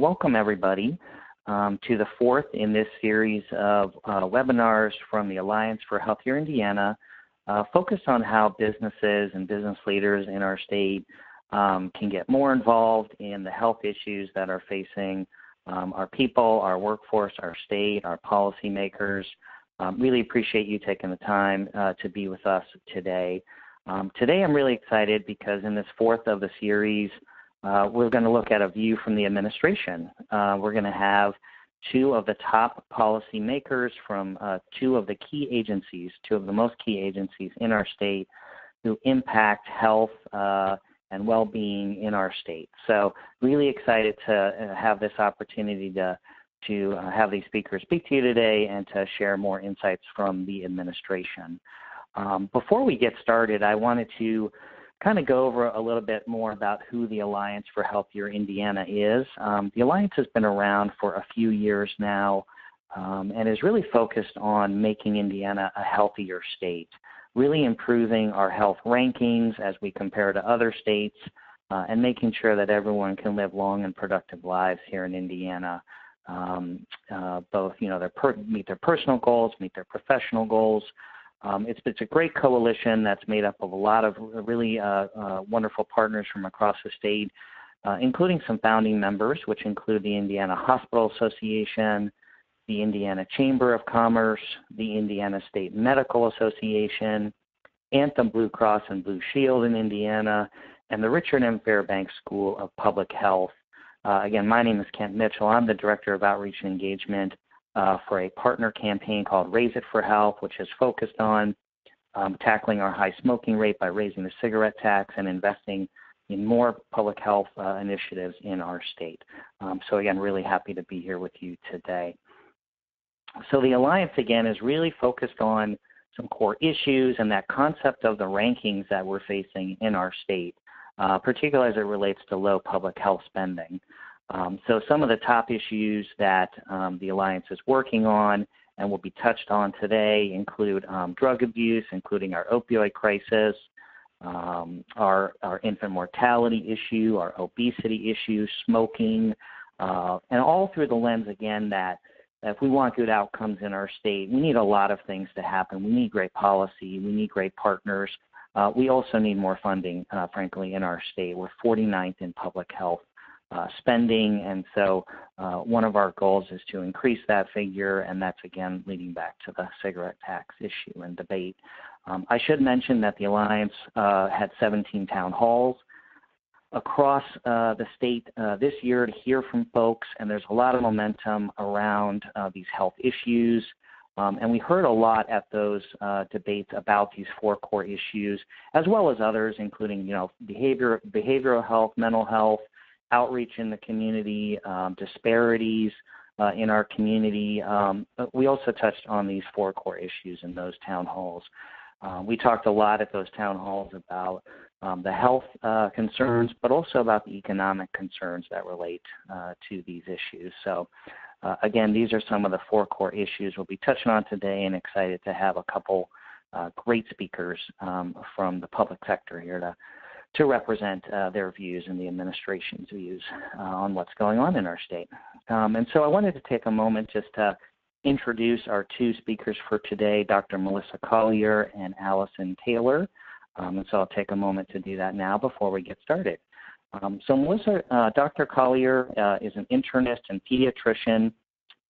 welcome everybody to the fourth in this series of webinars from the Alliance for Healthier Indiana, focused on how businesses and business leaders in our state can get more involved in the health issues that are facing our people, our workforce, our state, our policymakers. Really appreciate you taking the time to be with us today. Today I'm really excited because in this fourth of the series, we're going to look at a view from the administration. We're going to have two of the top policymakers from two of the key agencies, two of the most key agencies in our state who impact health and well-being in our state. So really excited to have this opportunity to have these speakers speak to you today and to share more insights from the administration. Before we get started, I wanted to kind of go over a little bit more about who the Alliance for Healthier Indiana is. The Alliance has been around for a few years now and is really focused on making Indiana a healthier state, really improving our health rankings as we compare to other states and making sure that everyone can live long and productive lives here in Indiana. Both, meet their personal goals, meet their professional goals. It's a great coalition that's made up of a lot of really wonderful partners from across the state, including some founding members, which include the Indiana Hospital Association, the Indiana Chamber of Commerce, the Indiana State Medical Association, Anthem Blue Cross and Blue Shield in Indiana, and the Richard M. Fairbanks School of Public Health. Again, my name is Kent Mitchell. I'm the Director of Outreach and Engagement for a partner campaign called Raise It for Health, which is focused on tackling our high smoking rate by raising the cigarette tax and investing in more public health initiatives in our state. So again, really happy to be here with you today. So the Alliance, again, is really focused on some core issues and that concept of the rankings that we're facing in our state, particularly as it relates to low public health spending. So some of the top issues that the Alliance is working on and will be touched on today include drug abuse, including our opioid crisis, our infant mortality issue, our obesity issue, smoking, and all through the lens, again, that if we want good outcomes in our state, we need a lot of things to happen. We need great policy. We need great partners. We also need more funding, frankly, in our state. We're 49th in public health spending, and so one of our goals is to increase that figure, and that's, again, leading back to the cigarette tax issue and debate. I should mention that the Alliance had 17 town halls across the state this year to hear from folks, and there's a lot of momentum around these health issues. And we heard a lot at those debates about these four core issues, as well as others, including, behavioral health, mental health, outreach in the community, disparities in our community. We also touched on these four core issues in those town halls. We talked a lot at those town halls about the health concerns, but also about the economic concerns that relate to these issues. So again, these are some of the four core issues we'll be touching on today, and excited to have a couple great speakers from the public sector here to represent their views and the administration's views on what's going on in our state. And so I wanted to take a moment just to introduce our two speakers for today, Dr. Melissa Collier and Allison Taylor. And so I'll take a moment to do that now before we get started. So Dr. Collier is an internist and pediatrician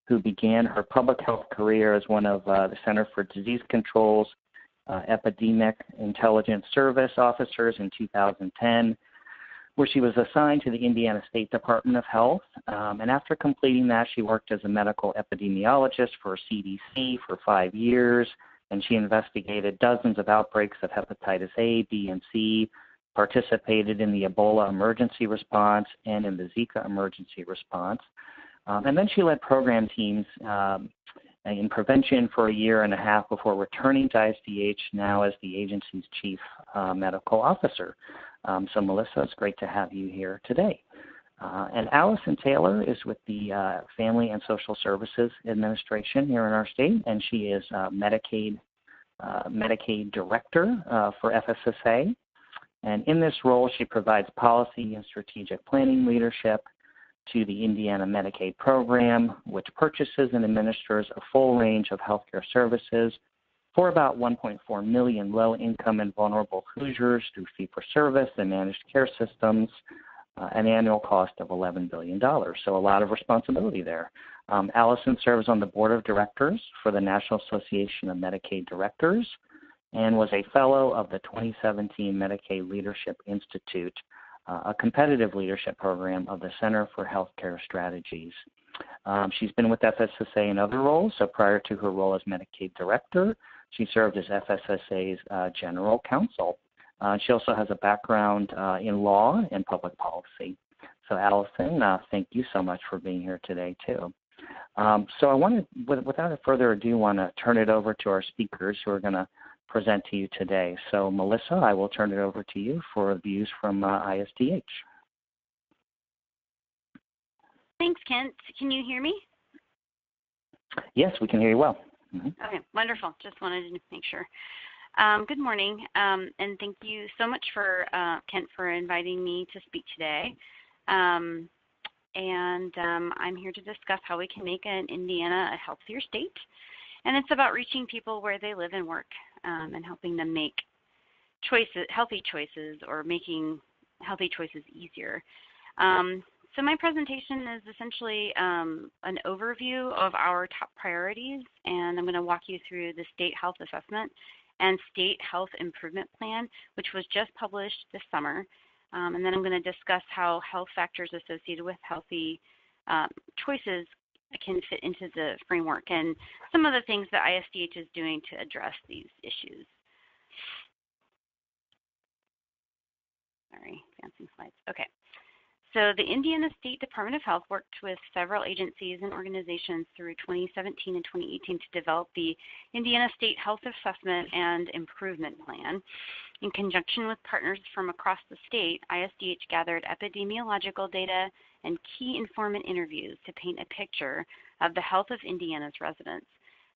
who began her public health career as one of the Center for Disease Control's Epidemic Intelligence Service officers in 2010, where she was assigned to the Indiana State Department of Health. And after completing that, she worked as a medical epidemiologist for CDC for 5 years, and she investigated dozens of outbreaks of hepatitis A, B, and C, participated in the Ebola emergency response and in the Zika emergency response. And then she led program teams in prevention for a year and a half before returning to ISDH, now as the agency's chief medical officer. So Melissa, it's great to have you here today. And Allison Taylor is with the Family and Social Services Administration here in our state, and she is Medicaid Director for FSSA. And in this role, she provides policy and strategic planning leadership to the Indiana Medicaid program, which purchases and administers a full range of healthcare services for about 1.4 million low-income and vulnerable Hoosiers through fee-for-service and managed care systems, an annual cost of $11 billion. So a lot of responsibility there. Allison serves on the board of directors for the National Association of Medicaid Directors and was a fellow of the 2017 Medicaid Leadership Institute, a competitive leadership program of the Center for Healthcare Strategies. She's been with FSSA in other roles. So prior to her role as Medicaid Director, she served as FSSA's General Counsel. She also has a background in law and public policy. So Allison, thank you so much for being here today too. So I wanted, without further ado, want to turn it over to our speakers who are going to present to you today. So Melissa, I will turn it over to you for views from ISDH. Thanks, Kent. Can you hear me? Yes, we can hear you well. Okay, wonderful. Just wanted to make sure. Good morning, and thank you so much for Kent for inviting me to speak today. I'm here to discuss how we can make Indiana a healthier state, and it's about reaching people where they live and work and helping them make healthy choices, or making healthy choices easier. So my presentation is essentially an overview of our top priorities, and I'm going to walk you through the State Health Assessment and State Health Improvement Plan, which was just published this summer. And then I'm going to discuss how health factors associated with healthy choices can fit into the framework and some of the things that ISDH is doing to address these issues. Sorry, advancing slides. Okay. So the Indiana State Department of Health worked with several agencies and organizations through 2017 and 2018 to develop the Indiana State Health Assessment and Improvement Plan. In conjunction with partners from across the state, ISDH gathered epidemiological data and key informant interviews to paint a picture of the health of Indiana's residents.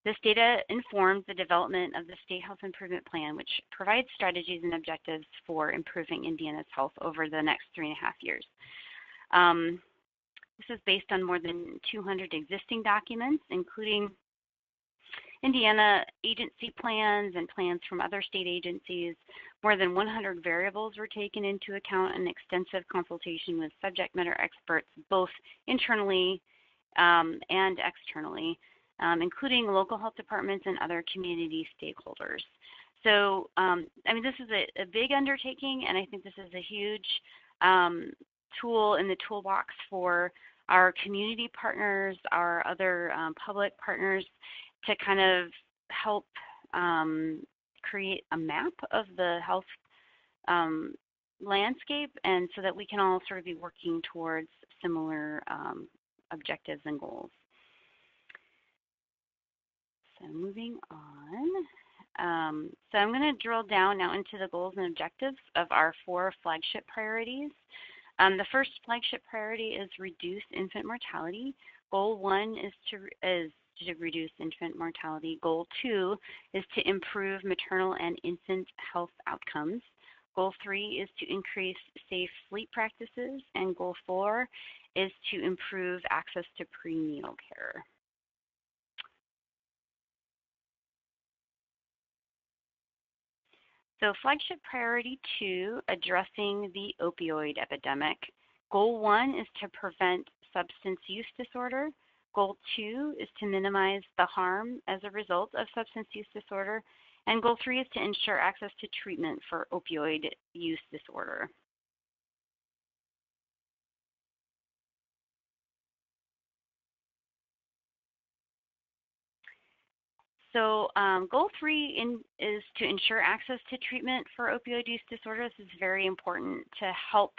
This data informed the development of the State Health Improvement Plan, which provides strategies and objectives for improving Indiana's health over the next 3.5 years. This is based on more than 200 existing documents, including Indiana agency plans and plans from other state agencies. More than 100 variables were taken into account in extensive consultation with subject matter experts, both internally and externally, including local health departments and other community stakeholders. So, this is a big undertaking, and I think this is a huge tool in the toolbox for our community partners, our other public partners, to kind of help create a map of the health landscape, and so that we can all sort of be working towards similar objectives and goals. So moving on. So I'm going to drill down now into the goals and objectives of our 4 flagship priorities. The first flagship priority is reduce infant mortality. Goal 1 is to reduce infant mortality. Goal 2 is to improve maternal and infant health outcomes. Goal 3 is to increase safe sleep practices. And Goal 4 is to improve access to prenatal care. So flagship priority 2, addressing the opioid epidemic. Goal 1 is to prevent substance use disorder. Goal 2 is to minimize the harm as a result of substance use disorder. And Goal 3 is to ensure access to treatment for opioid use disorder. So Goal 3 is to ensure access to treatment for opioid use disorder. This is very important to help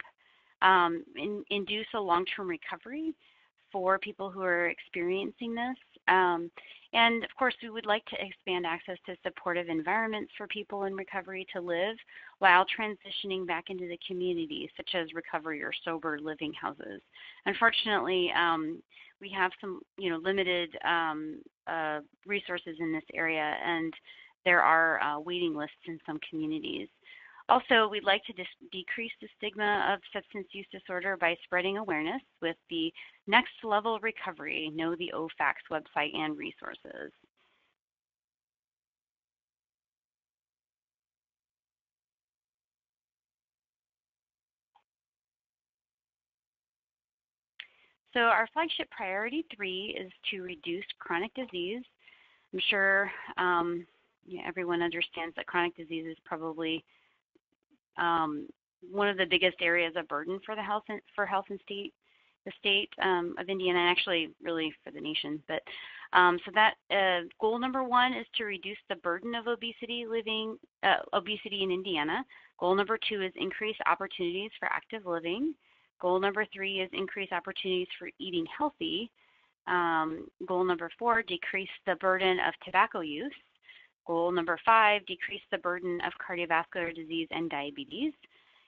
induce a long-term recovery for people who are experiencing this. And of course, we would like to expand access to supportive environments for people in recovery to live while transitioning back into the community, such as recovery or sober living houses. Unfortunately, we have some limited resources in this area, and there are waiting lists in some communities. Also, we'd like to decrease the stigma of substance use disorder by spreading awareness with the Next Level Recovery, Know the OFACS website and resources. So our flagship priority 3 is to reduce chronic disease. I'm sure everyone understands that chronic disease is probably one of the biggest areas of burden for the health and the state of Indiana, and actually really for the nation. But so that goal number 1 is to reduce the burden of obesity in Indiana. Goal number 2 is increase opportunities for active living. Goal number 3 is increase opportunities for eating healthy. Goal number 4, decrease the burden of tobacco use. Goal number 5, decrease the burden of cardiovascular disease and diabetes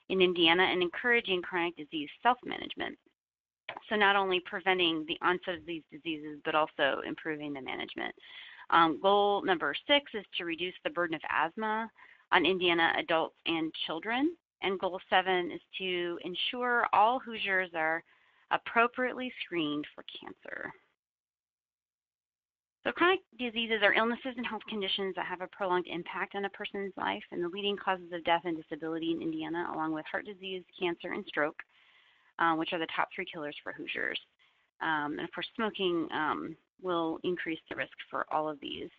in Indiana, and encouraging chronic disease self-management. So not only preventing the onset of these diseases, but also improving the management. Goal number 6 is to reduce the burden of asthma on Indiana adults and children. And goal 7 is to ensure all Hoosiers are appropriately screened for cancer. So chronic diseases are illnesses and health conditions that have a prolonged impact on a person's life, and the leading causes of death and disability in Indiana, along with heart disease, cancer, and stroke, which are the top 3 killers for Hoosiers. And of course, smoking will increase the risk for all of these.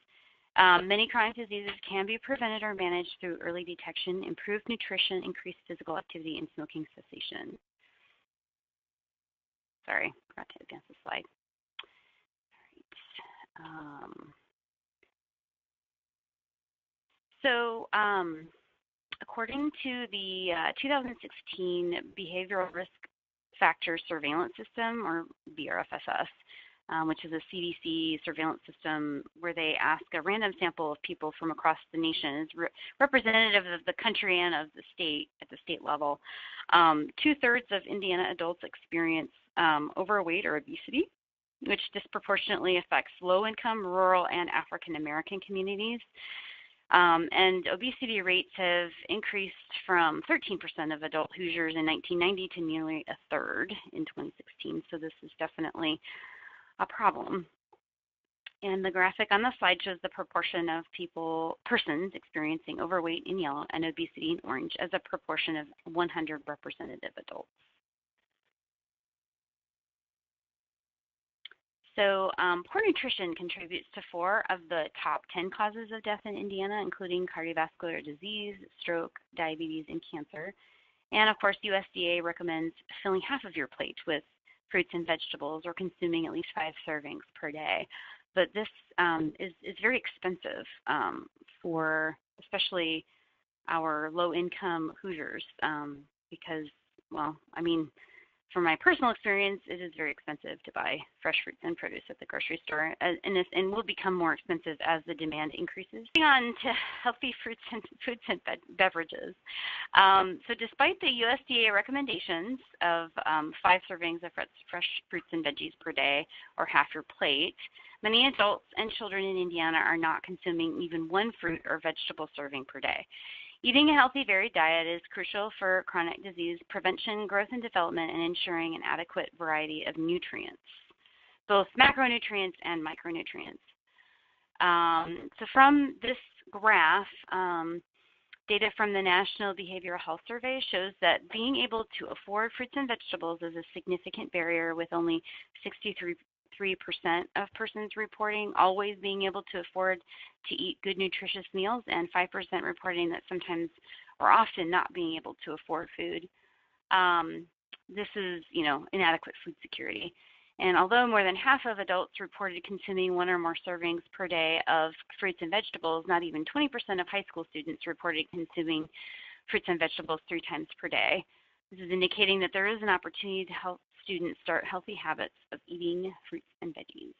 Many chronic diseases can be prevented or managed through early detection, improved nutrition, increased physical activity, and smoking cessation. Sorry, forgot to advance the slide. So according to the 2016 Behavioral Risk Factors Surveillance System, or BRFSS, which is a CDC surveillance system where they ask a random sample of people from across the nation, is representative of the country and of the state at the state level. 2/3 of Indiana adults experience overweight or obesity, which disproportionately affects low-income, rural, and African-American communities. And obesity rates have increased from 13% of adult Hoosiers in 1990 to nearly 1/3 in 2016. So this is definitely a problem. And the graphic on the slide shows the proportion of persons experiencing overweight in yellow and obesity in orange as a proportion of 100 representative adults. So poor nutrition contributes to 4 of the top 10 causes of death in Indiana, including cardiovascular disease, stroke, diabetes, and cancer. And of course, USDA recommends filling half of your plate with fruits and vegetables or consuming at least 5 servings per day. But this is very expensive for especially our low-income Hoosiers because, well, I mean, from my personal experience, it is very expensive to buy fresh fruits and produce at the grocery store, and will become more expensive as the demand increases. Moving on to healthy foods and beverages. So despite the USDA recommendations of 5 servings of fresh fruits and veggies per day, or half your plate, many adults and children in Indiana are not consuming even 1 fruit or vegetable serving per day. Eating a healthy, varied diet is crucial for chronic disease prevention, growth and development, and ensuring an adequate variety of nutrients, both macronutrients and micronutrients. So from this graph, data from the National Behavioral Health Survey shows that being able to afford fruits and vegetables is a significant barrier, with only 63% of persons reporting always being able to afford to eat good nutritious meals, and 5% reporting that sometimes or often not being able to afford food. This is, inadequate food security. And although more than half of adults reported consuming 1 or more servings per day of fruits and vegetables, not even 20% of high school students reported consuming fruits and vegetables 3 times per day. This is indicating that there is an opportunity to help students start healthy habits of eating fruits and veggies.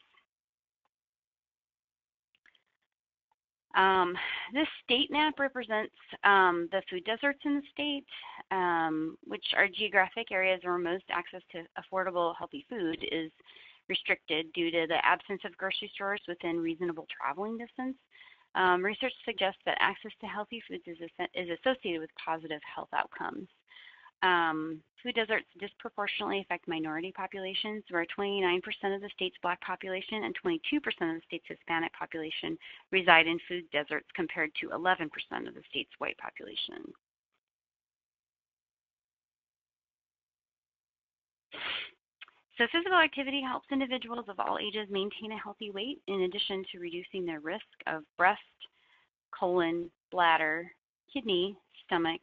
This state map represents the food deserts in the state, which are geographic areas where most access to affordable, healthy food is restricted due to the absence of grocery stores within reasonable traveling distance. Research suggests that access to healthy foods is associated with positive health outcomes. Food deserts disproportionately affect minority populations, where 29% of the state's Black population and 22% of the state's Hispanic population reside in food deserts compared to 11% of the state's white population. So physical activity helps individuals of all ages maintain a healthy weight in addition to reducing their risk of breast, colon, bladder, kidney, stomach,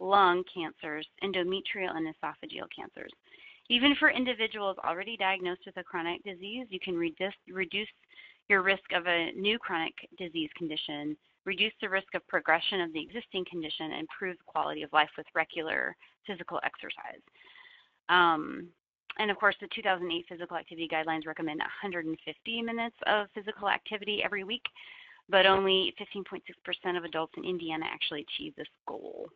lung cancers, endometrial and esophageal cancers. Even for individuals already diagnosed with a chronic disease, you can reduce your risk of a new chronic disease condition, reduce the risk of progression of the existing condition, and improve the quality of life with regular physical exercise. And of course, the 2008 physical activity guidelines recommend 150 minutes of physical activity every week, but only 15.6% of adults in Indiana actually achieve this goal.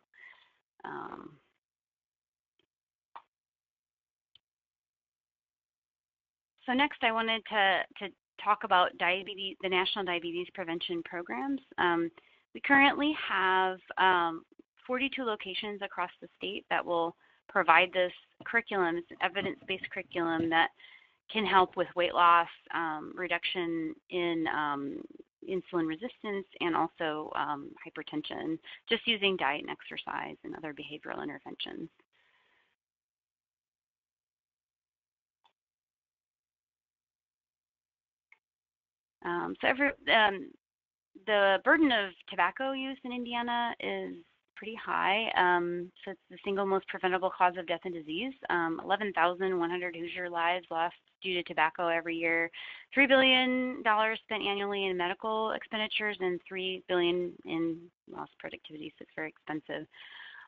So next, I wanted to talk about diabetes, the National Diabetes Prevention Programs. We currently have 42 locations across the state that will provide this curriculum. It's an evidence-based curriculum that can help with weight loss, reduction in insulin resistance, and also hypertension, just using diet and exercise and other behavioral interventions. The burden of tobacco use in Indiana is pretty high. So it's the single most preventable cause of death and disease. 11,100 Hoosier lives lost due to tobacco every year. $3 billion spent annually in medical expenditures and $3 billion in lost productivity. So it's very expensive.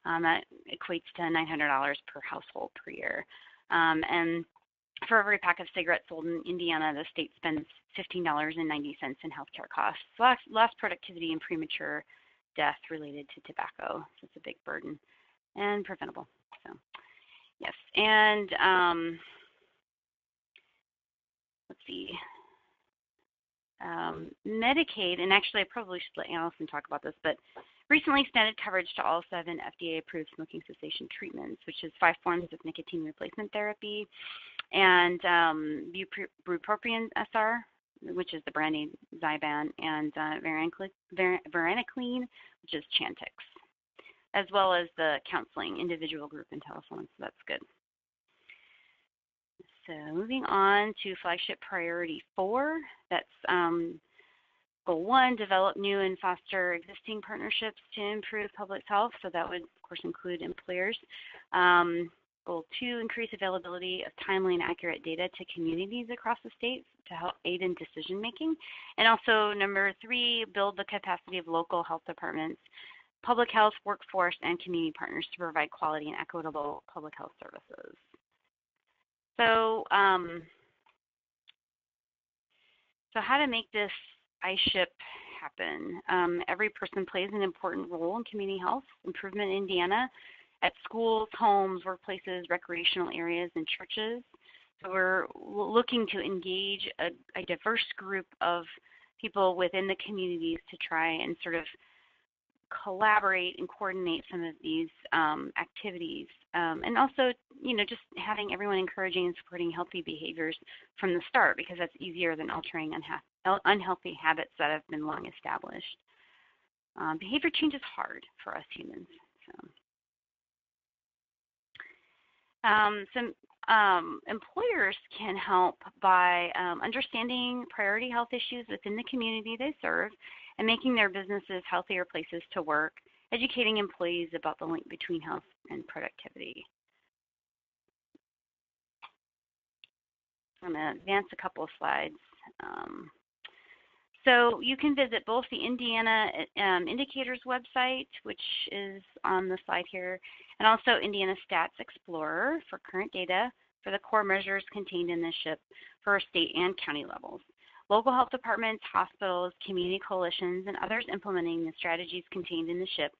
That equates to $900 per household per year. And for every pack of cigarettes sold in Indiana, the state spends $15.90 in healthcare costs. Lost productivity and premature death related to tobacco. So it's a big burden and preventable. So yes, and let's see. Medicaid, and actually I probably should let Allison talk about this, but recently expanded coverage to all 7 FDA-approved smoking cessation treatments, which is 5 forms of nicotine replacement therapy, and bupropion SR, which is the brand name Zyban, and varenicline, which is Chantix, as well as the counseling, individual, group, and telephone. So that's good. So moving on to flagship priority 4, that's goal 1, develop new and foster existing partnerships to improve public health. So that would, of course, include employers. Goal 2, increase availability of timely and accurate data to communities across the state to help aid in decision making. And also number 3, build the capacity of local health departments, public health workforce, and community partners to provide quality and equitable public health services. So, so how to make this ISHIP happen? Every person plays an important role in community health improvement in Indiana, at schools, homes, workplaces, recreational areas, and churches. So we're looking to engage a diverse group of people within the communities to try and sort of collaborate and coordinate some of these activities. And also, just having everyone encouraging and supporting healthy behaviors from the start, because that's easier than altering unhealthy habits that have been long established. Behavior change is hard for us humans. Some employers can help by understanding priority health issues within the community they serve and making their businesses healthier places to work, educating employees about the link between health and productivity. I'm going to advance a couple of slides. So you can visit both the Indiana Indicators website, which is on the slide here, and also Indiana Stats Explorer for current data for the core measures contained in this SHIP for state and county levels. Local health departments, hospitals, community coalitions, and others implementing the strategies contained in the SHIP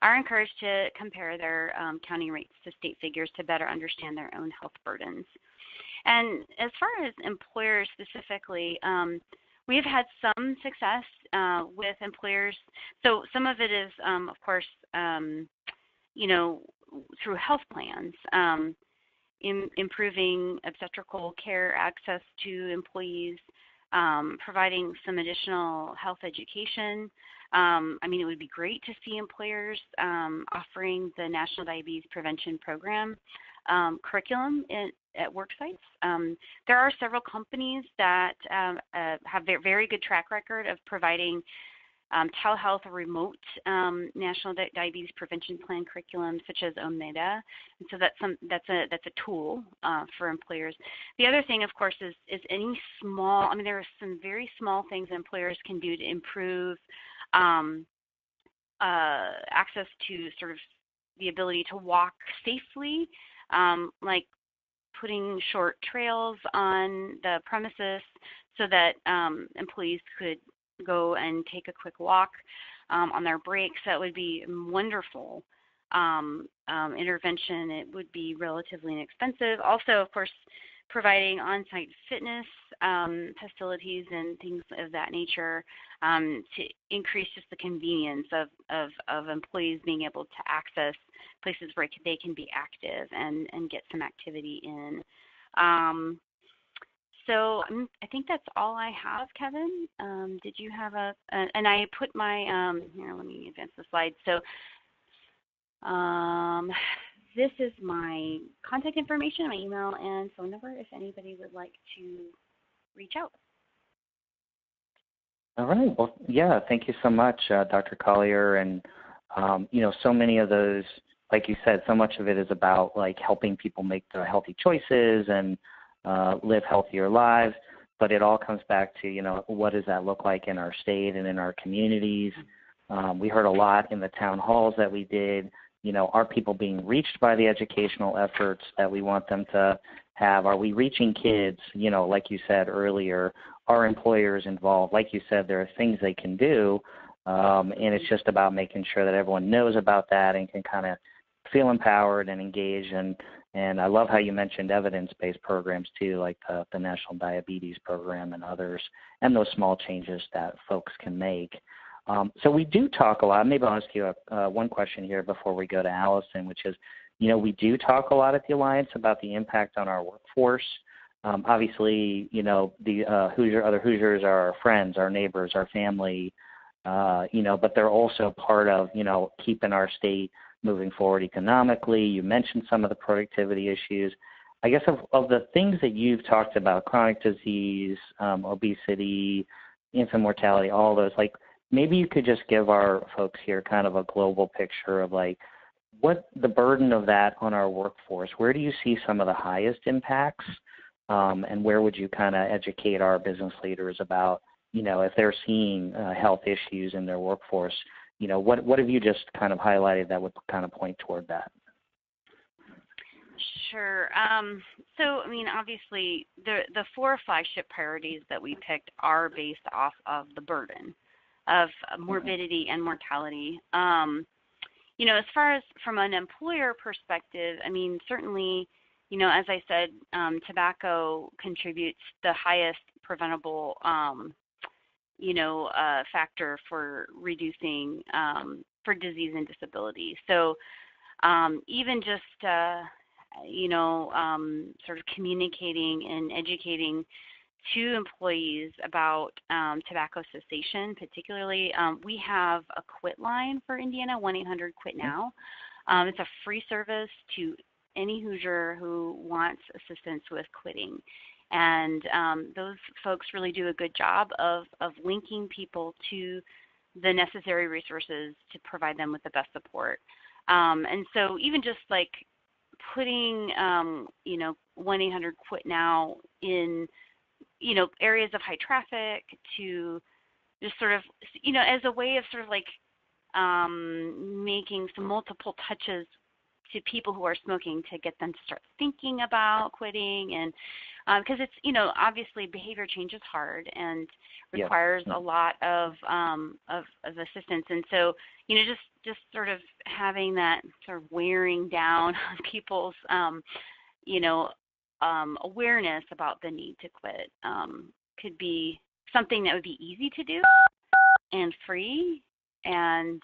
are encouraged to compare their county rates to state figures to better understand their own health burdens. And as far as employers specifically, We have had some success with employers. So some of it is, of course, you know, through health plans, improving obstetrical care access to employees, providing some additional health education. I mean, it would be great to see employers offering the National Diabetes Prevention Program curriculum at work sites. There are several companies that have a very good track record of providing telehealth or remote National Diabetes Prevention Plan curriculum, such as Omneda, and so that's a tool for employers. The other thing, of course, is any small. I mean, there are some very small things employers can do to improve access to sort of the ability to walk safely, like putting short trails on the premises so that employees could go and take a quick walk on their breaks. That would be wonderful intervention. It would be relatively inexpensive. Also, of course, providing on-site fitness facilities and things of that nature to increase just the convenience of employees being able to access places where they can be active and get some activity in. So I think that's all I have, Kevin. Did you have and I put my, here, let me advance the slide. So this is my contact information, my email and phone number if anybody would like to reach out. All right. Well, yeah, thank you so much, Dr. Collier. And, you know, so many of those, like you said, so much of it is about like helping people make their healthy choices and live healthier lives. But it all comes back to, you know, what does that look like in our state and in our communities? We heard a lot in the town halls that we did. You know, are people being reached by the educational efforts that we want them to have? Are we reaching kids? You know, like you said earlier, are employers involved? Like you said, there are things they can do, and it's just about making sure that everyone knows about that and can kind of feel empowered and engage. And I love how you mentioned evidence-based programs too, like the National Diabetes Program and others, and those small changes that folks can make. So we do talk a lot. Maybe I'll ask you one question here before we go to Allison, which is, you know, we do talk a lot at the Alliance about the impact on our workforce. Obviously, you know, the other Hoosiers are our friends, our neighbors, our family, you know, but they're also part of, you know, keeping our state moving forward economically. You mentioned some of the productivity issues. I guess of the things that you've talked about, chronic disease, obesity, infant mortality, all those, like, maybe you could just give our folks here kind of a global picture of like what the burden of that on our workforce. Where do you see some of the highest impacts, and where would you kind of educate our business leaders about, you know, if they're seeing health issues in their workforce, you know, what have you just kind of highlighted that would kind of point toward that? Sure. So, I mean, obviously, the four flagship priorities that we picked are based off of the burden of morbidity and mortality. You know, as far as from an employer perspective, I mean, certainly, you know, as I said, tobacco contributes the highest preventable, you know, factor for reducing for disease and disability. So even just, you know, sort of communicating and educating to employees about tobacco cessation, particularly. We have a quit line for Indiana, 1-800-QUIT-NOW. It's a free service to any Hoosier who wants assistance with quitting. And those folks really do a good job of linking people to the necessary resources to provide them with the best support. And so even just like putting, you know, 1-800-QUIT-NOW in, you know, areas of high traffic to just sort of, you know, as a way of sort of like making some multiple touches to people who are smoking to get them to start thinking about quitting. And because it's, you know, obviously behavior change is hard and requires a lot of assistance. And so, you know, just sort of having that sort of wearing down on people's, you know, awareness about the need to quit could be something that would be easy to do and free, and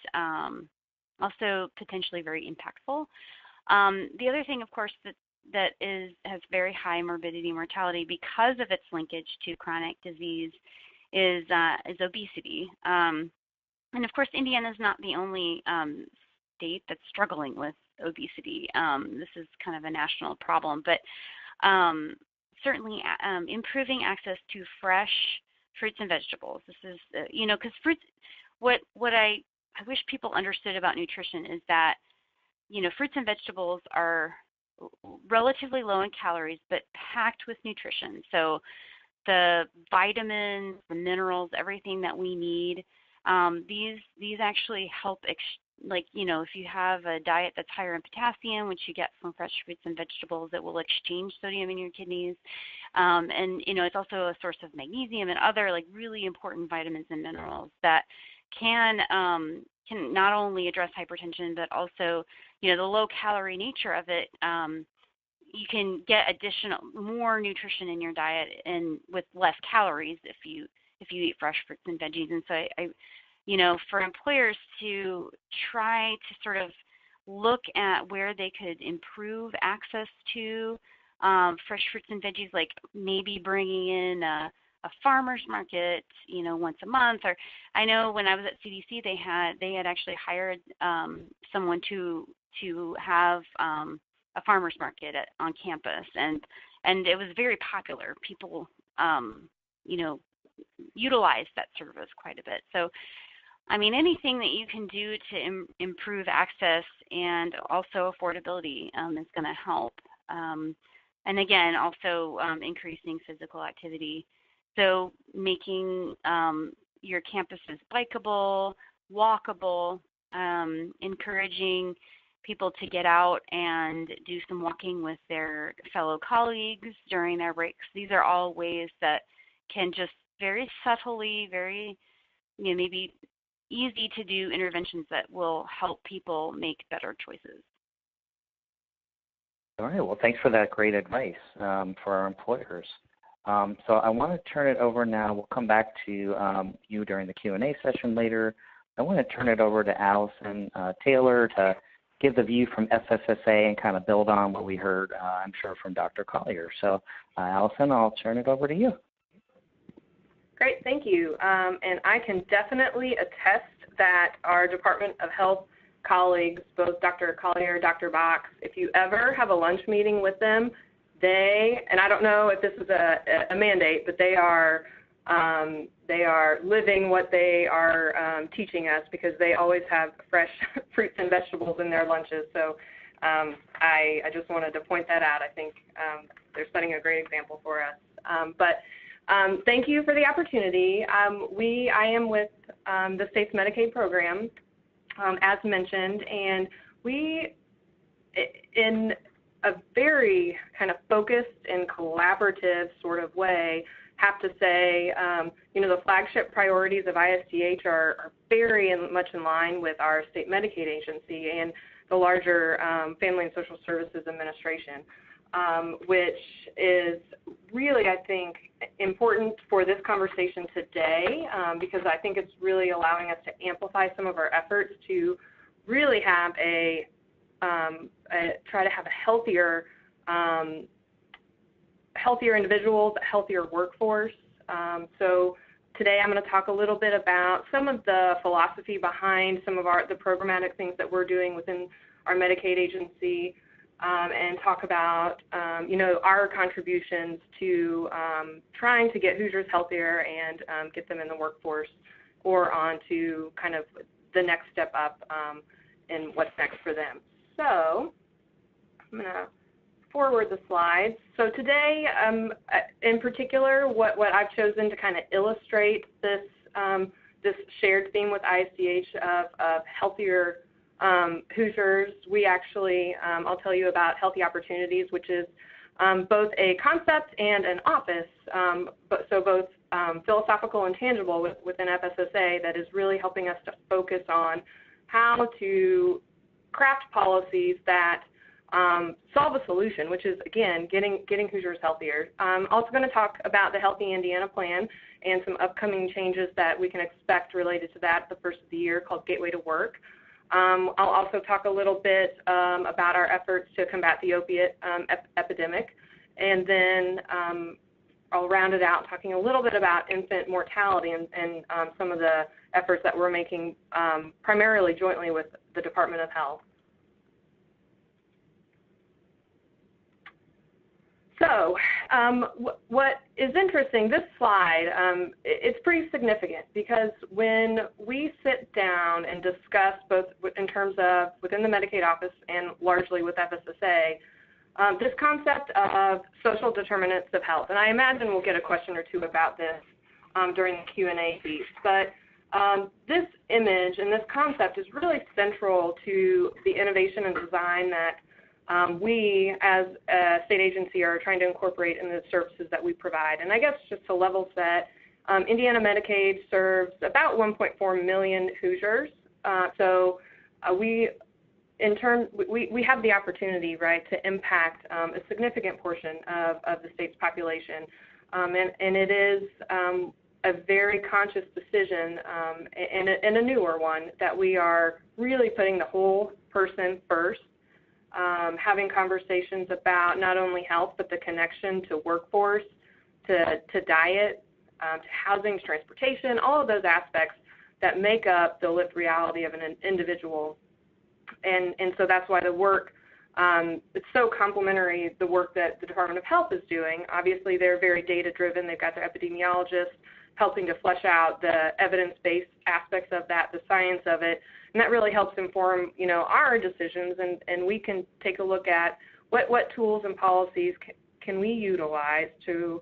also potentially very impactful. The other thing, of course, that has very high morbidity mortality because of its linkage to chronic disease is obesity. And of course, Indiana is not the only state that's struggling with obesity. This is kind of a national problem, but certainly improving access to fresh fruits and vegetables. This is, because fruits, what I wish people understood about nutrition is that, fruits and vegetables are relatively low in calories, but packed with nutrition. So the vitamins, the minerals, everything that we need, these actually help, if you have a diet that's higher in potassium, which you get from fresh fruits and vegetables, it will exchange sodium in your kidneys. And it's also a source of magnesium and other really important vitamins and minerals that can not only address hypertension, but also, the low calorie nature of it. You can get more nutrition in your diet and with less calories if you eat fresh fruits and veggies. And so I for employers to try to sort of look at where they could improve access to fresh fruits and veggies, like maybe bringing in a farmer's market, once a month. Or I know when I was at CDC, they had actually hired someone to have a farmer's market on campus, and it was very popular. People, utilized that service quite a bit. So, anything that you can do to improve access and also affordability is going to help. And again, also increasing physical activity. So making your campuses bikeable, walkable, encouraging people to get out and do some walking with their fellow colleagues during their breaks. These are all ways that can just very subtly, very, maybe easy to do interventions that will help people make better choices. All right. Well, thanks for that great advice for our employers. So I want to turn it over now. We'll come back to you during the Q&A session later. I want to turn it over to Allison Taylor to give the view from FSSA and kind of build on what we heard, I'm sure, from Dr. Collier. So, Allison, I'll turn it over to you. Great, thank you. And I can definitely attest that our Department of Health colleagues, both Dr. Collier, Dr. Box, if you ever have a lunch meeting with them, and I don't know if this is a mandate, but they are living what they are teaching us, because they always have fresh fruits and vegetables in their lunches. So I just wanted to point that out. I think they're setting a great example for us. But thank you for the opportunity. I am with the state's Medicaid program, as mentioned, and we, in a very kind of focused and collaborative sort of way, have to say, the flagship priorities of ISDH are very much in line with our state Medicaid agency and the larger Family and Social Services Administration, which is really, I think, important for this conversation today, because I think it's really allowing us to amplify some of our efforts to really have try to have a healthier individuals, a healthier workforce. So today I'm going to talk a little bit about some of the philosophy behind some of the programmatic things that we're doing within our Medicaid agency, and talk about, our contributions to trying to get Hoosiers healthier and get them in the workforce or on to kind of the next step up in what's next for them. So I'm going to forward the slides. So today, in particular, what I've chosen to kind of illustrate this this shared theme with ISDH of healthier Hoosiers, we actually, I'll tell you about Healthy Opportunities, which is both a concept and an office, so both philosophical and tangible within FSSA, that is really helping us to focus on how to craft policies that solve a solution, which is, again, getting Hoosiers healthier. Also going to talk about the Healthy Indiana Plan and some upcoming changes that we can expect related to that the first of the year, called Gateway to Work. I'll also talk a little bit about our efforts to combat the opiate epidemic, and then I'll round it out talking a little bit about infant mortality and some of the efforts that we're making primarily jointly with the Department of Health. So what is interesting, this slide, it's pretty significant, because when we sit down and discuss, both in terms of within the Medicaid office and largely with FSSA, this concept of social determinants of health, and I imagine we'll get a question or two about this during the Q&A piece, but this image and this concept is really central to the innovation and design that we as a state agency are trying to incorporate in the services that we provide. And I guess just to level set, Indiana Medicaid serves about 1.4 million Hoosiers. So we have the opportunity, right, to impact a significant portion of the state's population. And it is a very conscious decision and a newer one that we are really putting the whole person first. Having conversations about not only health, but the connection to workforce, to diet, to housing, to transportation, all of those aspects that make up the lived reality of an individual. And so that's why the work, it's so complementary, the work that the Department of Health is doing. Obviously, they're very data-driven. They've got their epidemiologists helping to flesh out the evidence-based aspects of that, the science of it. And that really helps inform, our decisions, and we can take a look at what tools and policies can we utilize to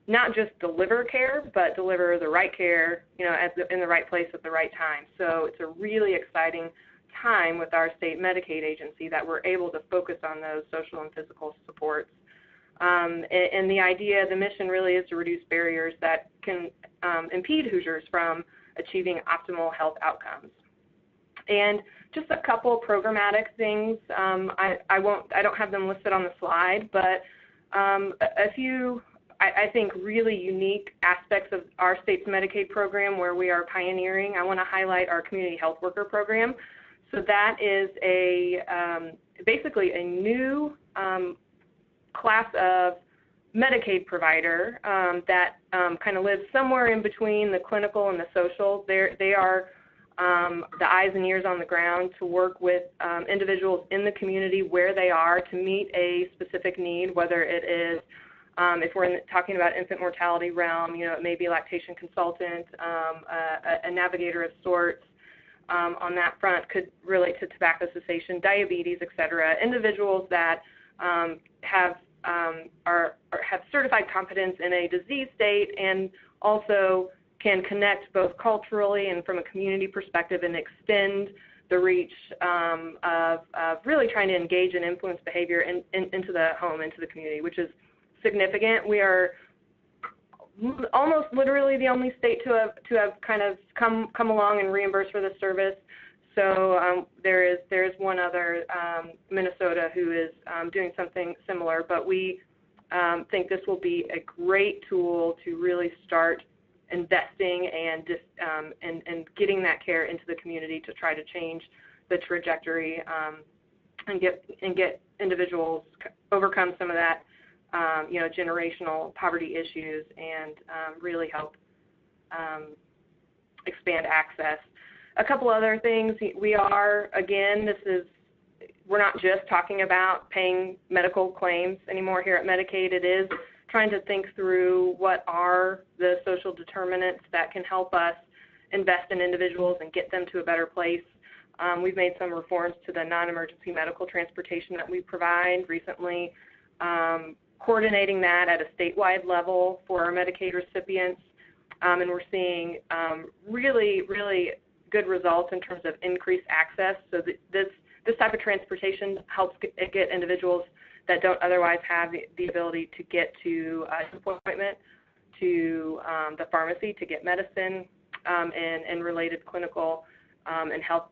not just deliver care, but deliver the right care, in the right place at the right time. So it's a really exciting time with our state Medicaid agency that we're able to focus on those social and physical supports. And the idea, the mission really is to reduce barriers that can impede Hoosiers from achieving optimal health outcomes. And just a couple programmatic things. I don't have them listed on the slide, but a few, I think, really unique aspects of our state's Medicaid program where we are pioneering. I want to highlight our community health worker program. So that is basically a new class of Medicaid provider that kind of lives somewhere in between the clinical and the social. They are the eyes and ears on the ground to work with individuals in the community where they are to meet a specific need, whether it is, if we're talking about infant mortality realm, it may be a lactation consultant, a navigator of sorts. On that front could relate to tobacco cessation, diabetes, et cetera. Individuals that have certified competence in a disease state and also can connect both culturally and from a community perspective and extend the reach of really trying to engage and influence behavior into the home, into the community, which is significant. We are almost literally the only state to have kind of come along and reimbursed for this service. So there is one other, Minnesota, who is doing something similar, but we think this will be a great tool to really start investing and getting that care into the community to try to change the trajectory and get individuals overcome some of that generational poverty issues and really help expand access. A couple other things. We are, again, we're not just talking about paying medical claims anymore here at Medicaid. It is trying to think through what are the social determinants that can help us invest in individuals and get them to a better place. We've made some reforms to the non-emergency medical transportation that we provide recently, coordinating that at a statewide level for our Medicaid recipients, and we're seeing really, really good results in terms of increased access. So this type of transportation helps get individuals that don't otherwise have the ability to get to an appointment, to the pharmacy to get medicine and related clinical and health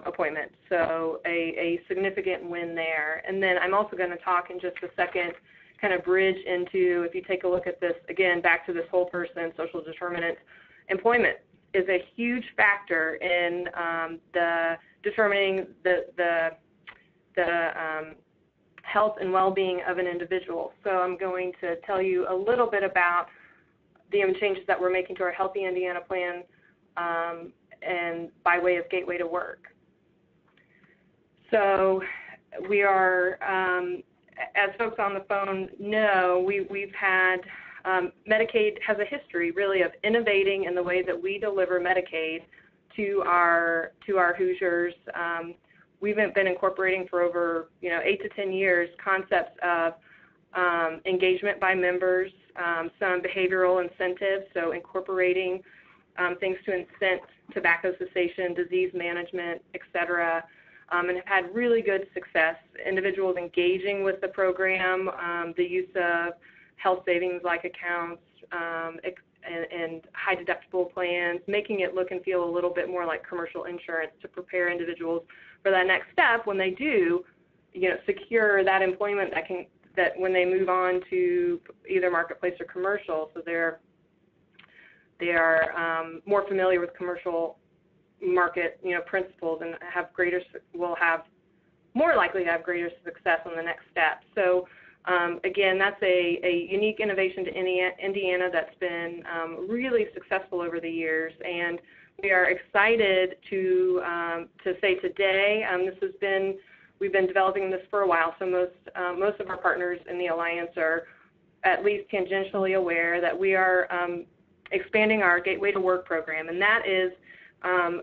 appointment. So a significant win there. And then I'm also going to talk in just a second, kind of bridge into, if you take a look at this, again, back to this whole person, social determinants, employment is a huge factor in the determining the health and well-being of an individual. So I'm going to tell you a little bit about the changes that we're making to our Healthy Indiana plan and by way of Gateway to Work. So we are, as folks on the phone know, we've had, Medicaid has a history really of innovating in the way that we deliver Medicaid to our Hoosiers. We've been incorporating for over 8 to 10 years concepts of engagement by members, some behavioral incentives, so incorporating things to incent tobacco cessation, disease management, et cetera, and have had really good success. Individuals engaging with the program, the use of health savings like accounts and high deductible plans, making it look and feel a little bit more like commercial insurance to prepare individuals for that next step when they do, secure that employment that when they move on to either marketplace or commercial, so they are more familiar with commercial market, principles and will have more likely to have greater success on the next step. So again, that's a unique innovation to Indiana that's been really successful over the years, and we are excited to say today we've been developing this for a while, so most of our partners in the Alliance are at least tangentially aware that we are expanding our Gateway to Work program, and that is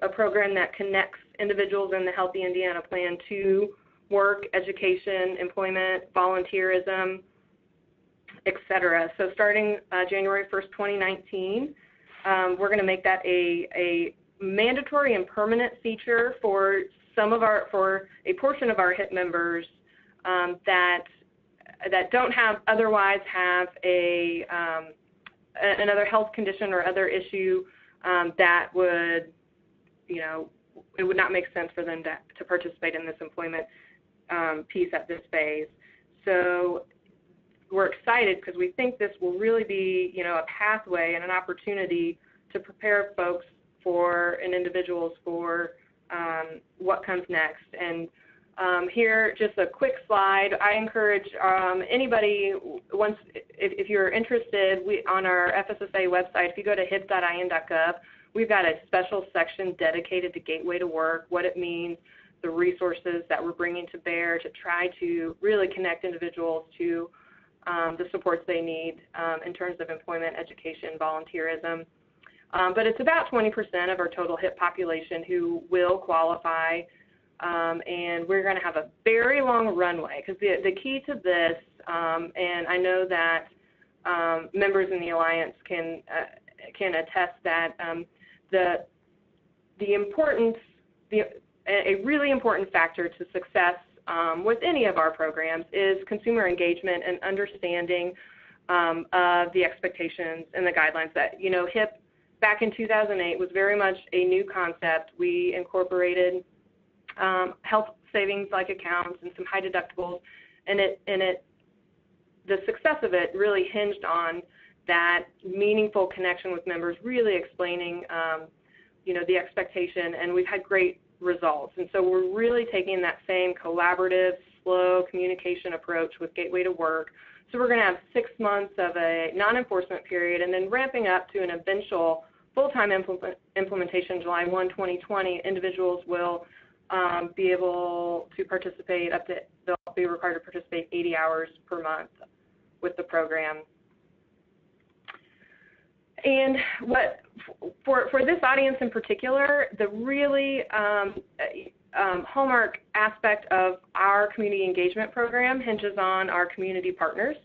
a program that connects individuals in the Healthy Indiana plan to work, education, employment, volunteerism, et cetera. So starting January 1st, 2019, we're going to make that a mandatory and permanent feature for a portion of our HIP members that don't otherwise have another health condition or other issue that would, it would not make sense for them to participate in this employment piece at this phase. So we're excited because we think this will really be, a pathway and an opportunity to prepare folks and individuals for what comes next. And here, just a quick slide. I encourage anybody, if you're interested, on our FSSA website, if you go to hip.in.gov, we've got a special section dedicated to Gateway to Work, what it means, the resources that we're bringing to bear to try to really connect individuals to the supports they need in terms of employment, education, volunteerism. But it's about 20% of our total HIP population who will qualify, and we're going to have a very long runway because the key to this, and I know that members in the Alliance can attest that a really important factor to success with any of our programs is consumer engagement and understanding of the expectations and the guidelines that, HIP back in 2008 was very much a new concept. We incorporated health savings like accounts and some high deductibles, and the success of it really hinged on that meaningful connection with members, really explaining the expectation, and we've had great results. And so we're really taking that same collaborative, slow communication approach with Gateway to Work. So we're going to have 6 months of a non-enforcement period and then ramping up to an eventual full-time implementation July 1, 2020. Individuals will be able to participate they'll be required to participate 80 hours per month with the program. And for this audience in particular, the really hallmark aspect of our community engagement program hinges on our community partners.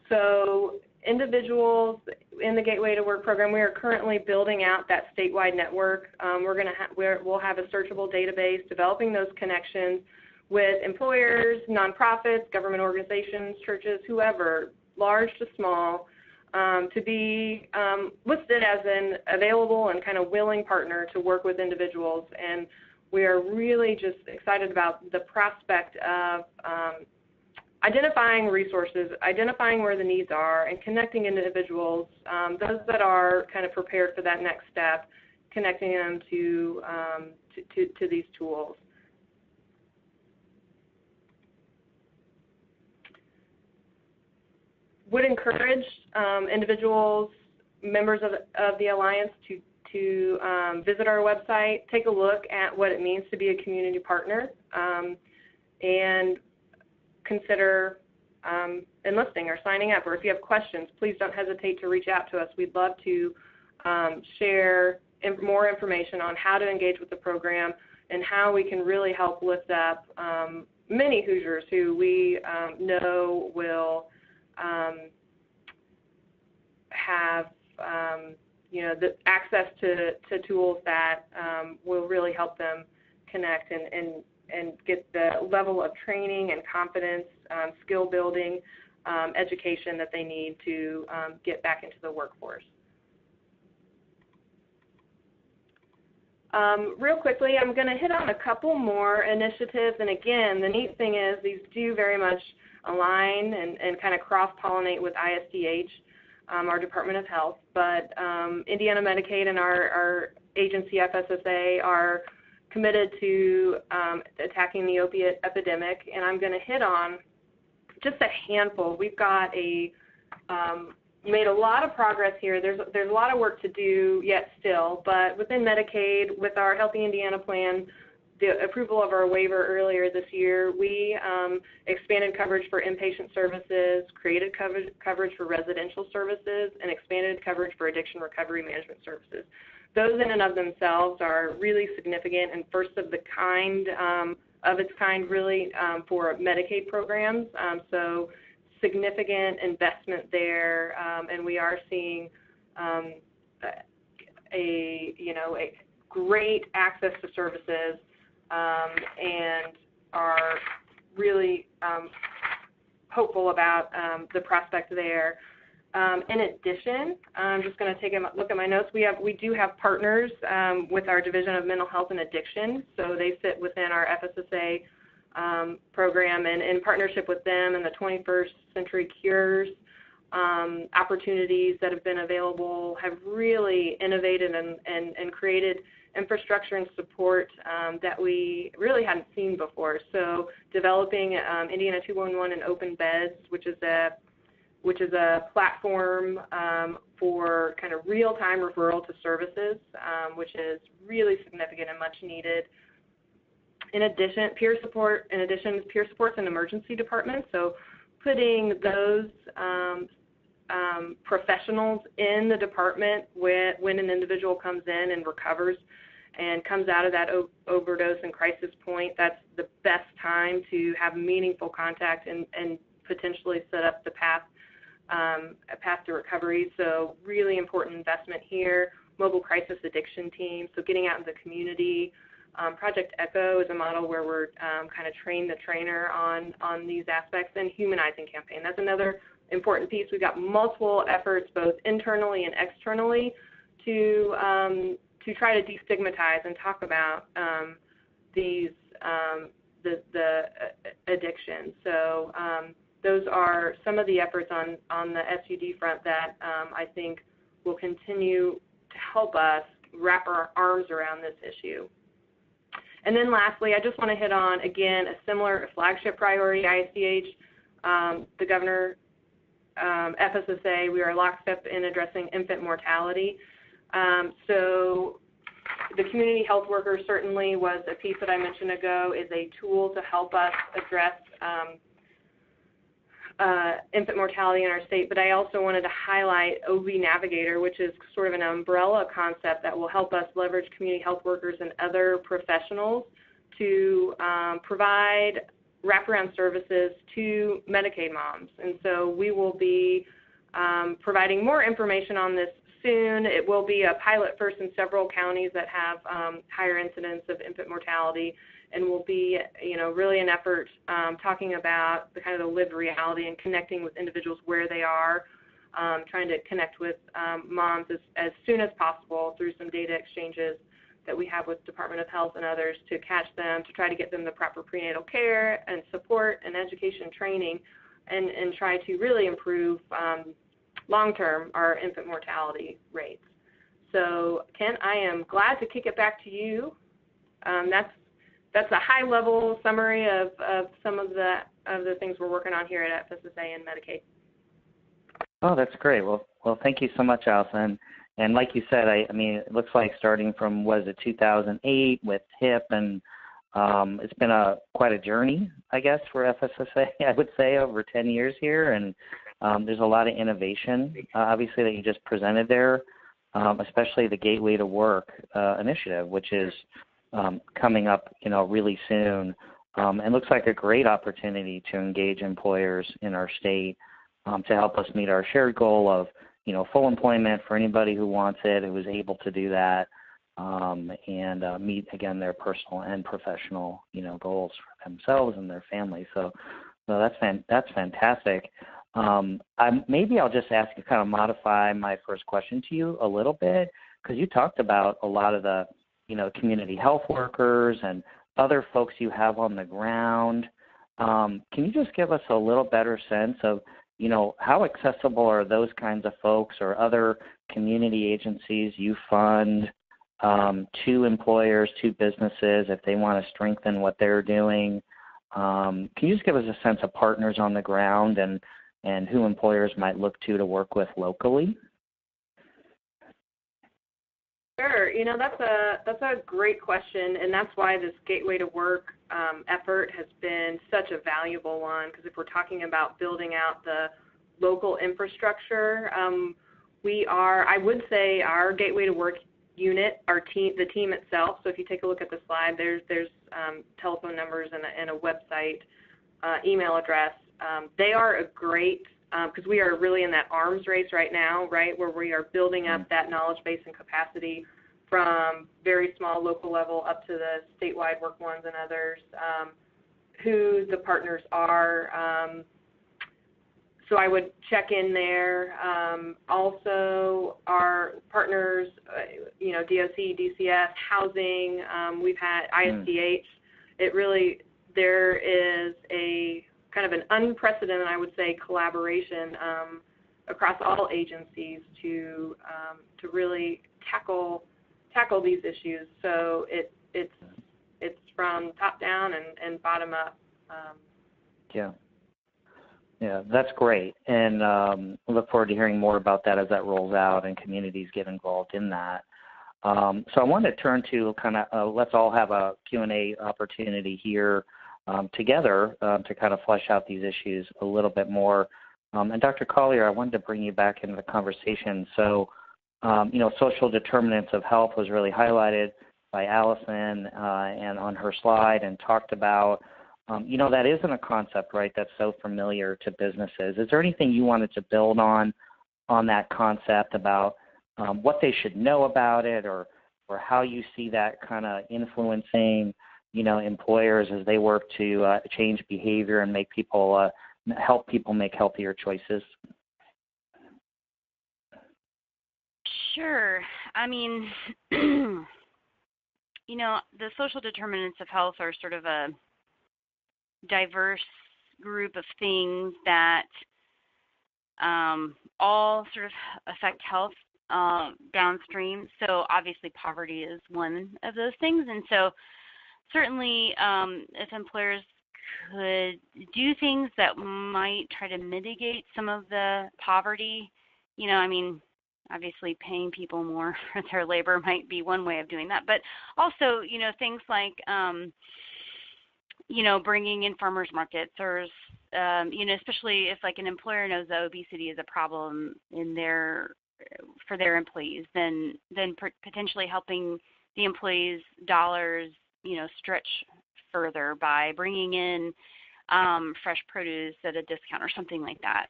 So individuals in the Gateway to Work program, we are currently building out that statewide network. We'll have a searchable database, developing those connections with employers, nonprofits, government organizations, churches, whoever, large to small, to be listed as an available and kind of willing partner to work with individuals. And we are really just excited about the prospect of identifying resources, identifying where the needs are, and connecting individuals, those that are kind of prepared for that next step, connecting them to these tools. Would encourage individuals, members of the Alliance to visit our website, take a look at what it means to be a community partner, and consider enlisting or signing up. Or if you have questions, please don't hesitate to reach out to us. We'd love to share more information on how to engage with the program and how we can really help lift up many Hoosiers who we know will have the access to tools that will really help them connect and get the level of training and confidence, skill building, education that they need to get back into the workforce. Real quickly, I'm going to hit on a couple more initiatives, and again, the neat thing is these do very much align and kind of cross-pollinate with ISDH, our Department of Health, but Indiana Medicaid and our agency FSSA are committed to attacking the opiate epidemic, and I'm going to hit on just a handful. We've got made a lot of progress here. There's a lot of work to do yet still, but within Medicaid, with our Healthy Indiana plan, the approval of our waiver earlier this year, we expanded coverage for inpatient services, created coverage for residential services, and expanded coverage for addiction recovery management services. Those in and of themselves are really significant and first of its kind really for Medicaid programs. So significant investment there, and we are seeing a great access to services, and are really hopeful about the prospect there. In addition, I'm just going to take a look at my notes. We do have partners with our Division of Mental Health and Addiction, so they sit within our FSSA program, and in partnership with them and the 21st Century Cures opportunities that have been available have really innovated and created infrastructure and support that we really hadn't seen before. So developing Indiana 211 and Open Beds, which is a platform for kind of real-time referral to services, which is really significant and much needed. In addition, peer supports in emergency departments, so putting those professionals in the department when an individual comes in and recovers and comes out of that overdose and crisis point. That's the best time to have meaningful contact and potentially set up the a path to recovery. So really important investment here. Mobile crisis addiction team, so getting out in the community. Project ECHO is a model where we're kind of train the trainer on these aspects, and humanizing campaign. That's another important piece. We've got multiple efforts, both internally and externally, to try to destigmatize and talk about the addiction. So those are some of the efforts on the SUD front that I think will continue to help us wrap our arms around this issue. And then lastly, I just want to hit on, again, a similar flagship priority, ISDH, the governor, FSSA, we are lockstep in addressing infant mortality. So the community health worker certainly was a piece that I mentioned ago, is a tool to help us address infant mortality in our state, but I also wanted to highlight OB Navigator, which is sort of an umbrella concept that will help us leverage community health workers and other professionals to provide wraparound services to Medicaid moms. And so we will be providing more information on this soon. It will be a pilot first in several counties that have higher incidence of infant mortality, and will be, really an effort talking about the kind of the lived reality and connecting with individuals where they are, trying to connect with moms as soon as possible through some data exchanges that we have with Department of Health and others to catch them, to try to get them the proper prenatal care and support and education training, and try to really improve long-term our infant mortality rates. So, Ken, I am glad to kick it back to you. That's a high-level summary of some of the things we're working on here at FSSA and Medicaid. Oh, that's great. Well, thank you so much, Allison. And like you said, I mean, it looks like starting from, 2008 with HIP, and it's been quite a journey, I guess, for FSSA, I would say, over 10 years here. And there's a lot of innovation, obviously, that you just presented there, especially the Gateway to Work initiative, which is coming up, really soon. And looks like a great opportunity to engage employers in our state to help us meet our shared goal of, full employment for anybody who wants it, who is able to do that, and meet, again, their personal and professional, goals for themselves and their families. So that's fantastic. Maybe I'll just ask you, kind of modify my first question to you a little bit, because you talked about a lot of the, community health workers and other folks you have on the ground. Can you just give us a little better sense of, how accessible are those kinds of folks or other community agencies you fund to employers, to businesses, if they want to strengthen what they're doing? Can you just give us a sense of partners on the ground and who employers might look to work with locally? Sure. That's a great question, and that's why this Gateway to Work effort has been such a valuable one, because if we're talking about building out the local infrastructure, I would say our Gateway to Work unit, the team itself, so if you take a look at the slide, there's telephone numbers and a website, email address. They are a great, because we are really in that arms race right now, right, where we are building up that knowledge base and capacity from very small local level up to the statewide Work Ones and others, who the partners are. So I would check in there. Also, our partners, DOC, DCF, housing, we've had ISDH. There is a kind of an unprecedented, I would say, collaboration across all agencies to really tackle these issues. So it's from top down and bottom up. Yeah, that's great, and I look forward to hearing more about that as that rolls out and communities get involved in that. So I want to turn to kind of let's all have a Q&A opportunity here together to kind of flesh out these issues a little bit more. And Dr. Collier, I wanted to bring you back into the conversation. So, social determinants of health was really highlighted by Allison and on her slide, and talked about, that isn't a concept, right, that's so familiar to businesses. Is there anything you wanted to build on that concept about what they should know about it, or how you see that kind of influencing, employers as they work to change behavior and make people help people make healthier choices? Sure. I mean, the social determinants of health are sort of a diverse group of things that all sort of affect health downstream. So obviously poverty is one of those things. And so certainly if employers could do things that might try to mitigate some of the poverty, obviously paying people more for their labor might be one way of doing that. But also, things like, bringing in farmers markets, or, especially if like an employer knows that obesity is a problem for their employees, then potentially helping the employees' dollars, stretch further by bringing in fresh produce at a discount or something like that.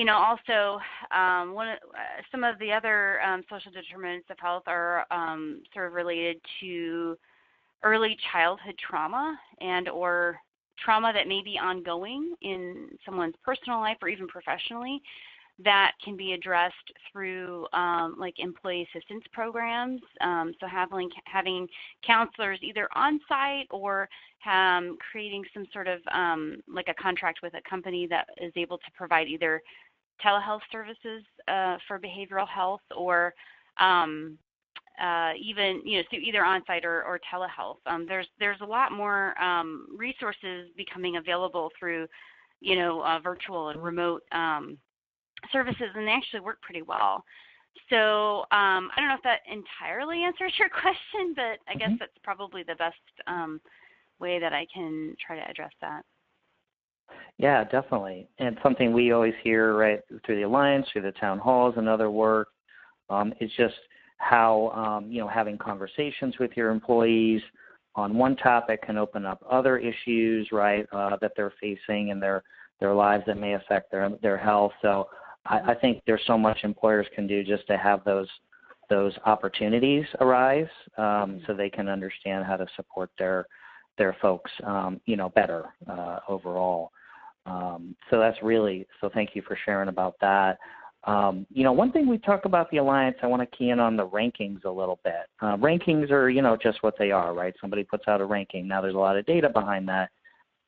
Also, some of the other social determinants of health are sort of related to early childhood trauma and or trauma that may be ongoing in someone's personal life or even professionally. that can be addressed through like employee assistance programs. So having counselors either on site or creating some sort of like a contract with a company that is able to provide either telehealth services for behavioral health or even, so either on-site or telehealth. There's a lot more resources becoming available through, virtual and remote services, and they actually work pretty well. So I don't know if that entirely answers your question, but I guess that's probably the best way that I can try to address that. Yeah, definitely. And something we always hear right through the Alliance, through the town halls and other work, is just how, having conversations with your employees on one topic can open up other issues, right, that they're facing in their lives that may affect their health. So I think there's so much employers can do just to have those opportunities arise, so they can understand how to support their folks, better overall. So thank you for sharing about that. One thing we talk about the Alliance, I want to key in on the rankings a little bit. Rankings are, just what they are, right? Somebody puts out a ranking. Now there's a lot of data behind that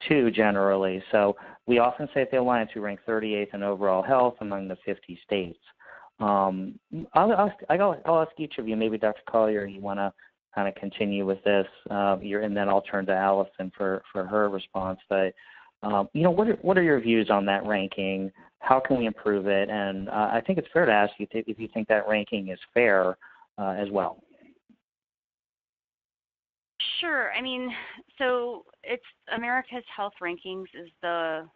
too, generally. So we often say at the Alliance we rank 38th in overall health among the 50 states. I'll ask each of you, maybe Dr. Collier, you want to kind of continue with this, and then I'll turn to Allison for her response. But what are your views on that ranking? How can we improve it? And I think it's fair to ask you if you think that ranking is fair as well. Sure. I mean, so it's America's Health Rankings is the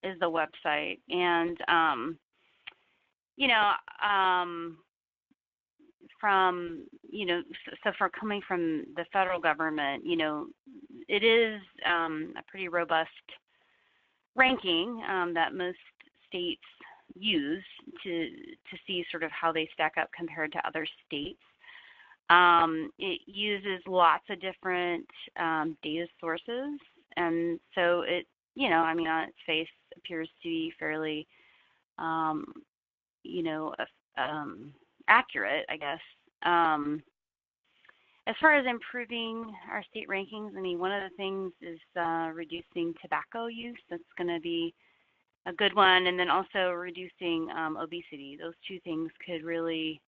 website, and for coming from the federal government, it is a pretty robust ranking that most states use to see sort of how they stack up compared to other states. It uses lots of different data sources, and so it, on its face appears to be fairly, accurate, I guess. As far as improving our state rankings, one of the things is reducing tobacco use. That's going to be a good one, and then also reducing obesity. Those two things could really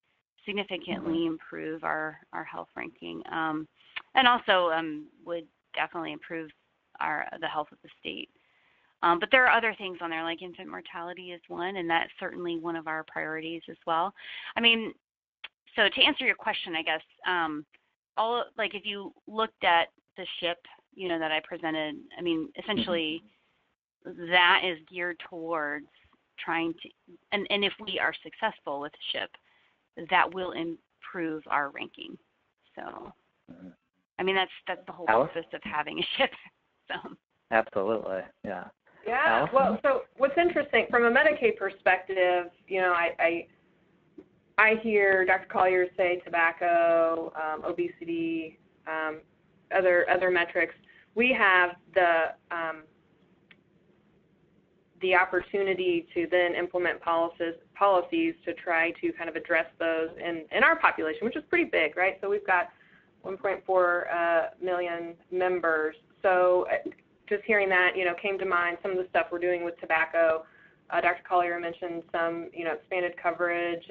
significantly improve our health ranking, and also would definitely improve the health of the state. But there are other things on there, like infant mortality is one, and that's certainly one of our priorities as well. So to answer your question, I guess, if you looked at the SHIP, that I presented, essentially that is geared towards trying to, and if we are successful with SHIP, that will improve our ranking. So, that's the whole purpose of having a SHIP. So. Absolutely, yeah. Yeah. Allison? Well, so what's interesting from a Medicaid perspective, I hear Dr. Collier say tobacco, obesity, other metrics. We have the opportunity to then implement policies to try to kind of address those in our population, which is pretty big, right? So we've got 1.4 million members. So just hearing that, came to mind some of the stuff we're doing with tobacco. Dr. Collier mentioned some, expanded coverage.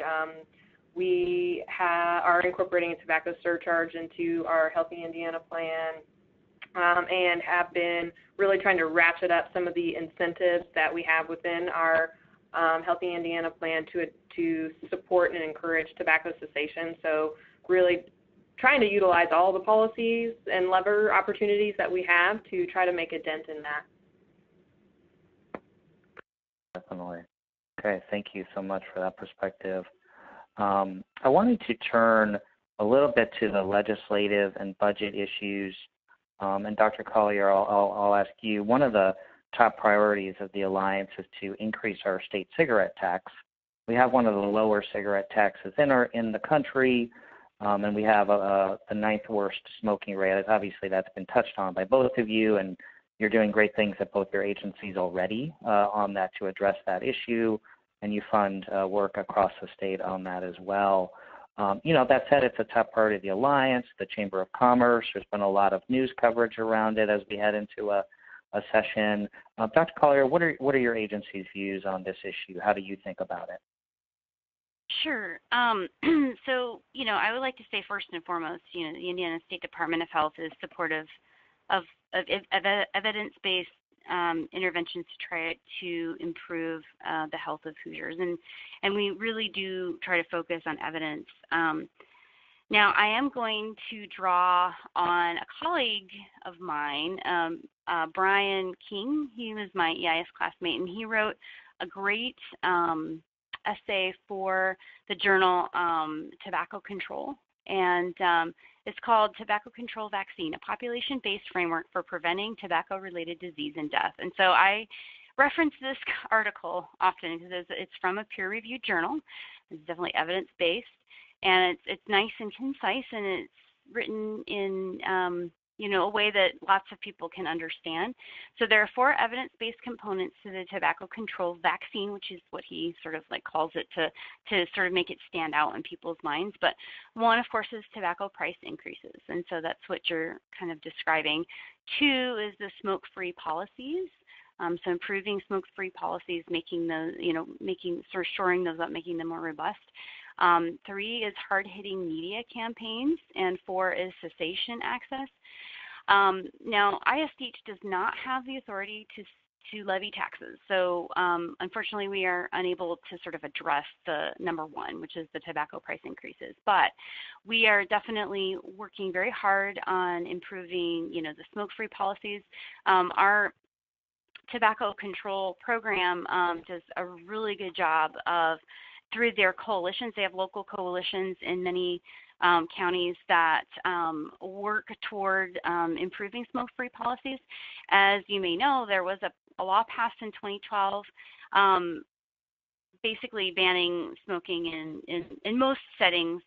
We are incorporating a tobacco surcharge into our Healthy Indiana plan, and have been really trying to ratchet up some of the incentives that we have within our Healthy Indiana plan to support and encourage tobacco cessation. So really trying to utilize all the policies and lever opportunities that we have to try to make a dent in that. Definitely. Okay, thank you so much for that perspective. I wanted to turn a little bit to the legislative and budget issues. And Dr. Collier, I'll ask you, one of the top priorities of the Alliance is to increase our state cigarette tax. We have one of the lower cigarette taxes in the country, and we have the ninth worst smoking rate. Obviously, that's been touched on by both of you, and you're doing great things at both your agencies already on that to address that issue. and you fund work across the state on that as well. That said, it's a top priority of the Alliance, the Chamber of Commerce. There's been a lot of news coverage around it as we head into a session. Dr. Collier, what are your agency's views on this issue? How do you think about it? Sure. So, I would like to say first and foremost, the Indiana State Department of Health is supportive of evidence-based interventions to try to improve the health of Hoosiers, and we really do try to focus on evidence. Now, I am going to draw on a colleague of mine, Brian King. He was my EIS classmate, and he wrote a great essay for the journal Tobacco Control, and it's called Tobacco Control Vaccine, a population-based framework for preventing tobacco-related disease and death. And so I reference this article often because it's from a peer-reviewed journal. It's definitely evidence-based, and it's nice and concise, and it's written in a way that lots of people can understand. So there are 4 evidence-based components to the tobacco control vaccine, which is what he sort of like calls it to sort of make it stand out in people's minds. But one, of course, is tobacco price increases, and so that's what you're kind of describing. 2 is the smoke-free policies. So improving smoke-free policies, making those, shoring those up, making them more robust. 3 is hard-hitting media campaigns, and 4 is cessation access. Now, ISDH does not have the authority to levy taxes, so unfortunately we are unable to sort of address the number 1, which is the tobacco price increases. But we are definitely working very hard on improving, the smoke-free policies. Our tobacco control program does a really good job of, through their coalitions. They have local coalitions in many counties that work toward improving smoke-free policies. As you may know, there was a law passed in 2012 basically banning smoking in most settings.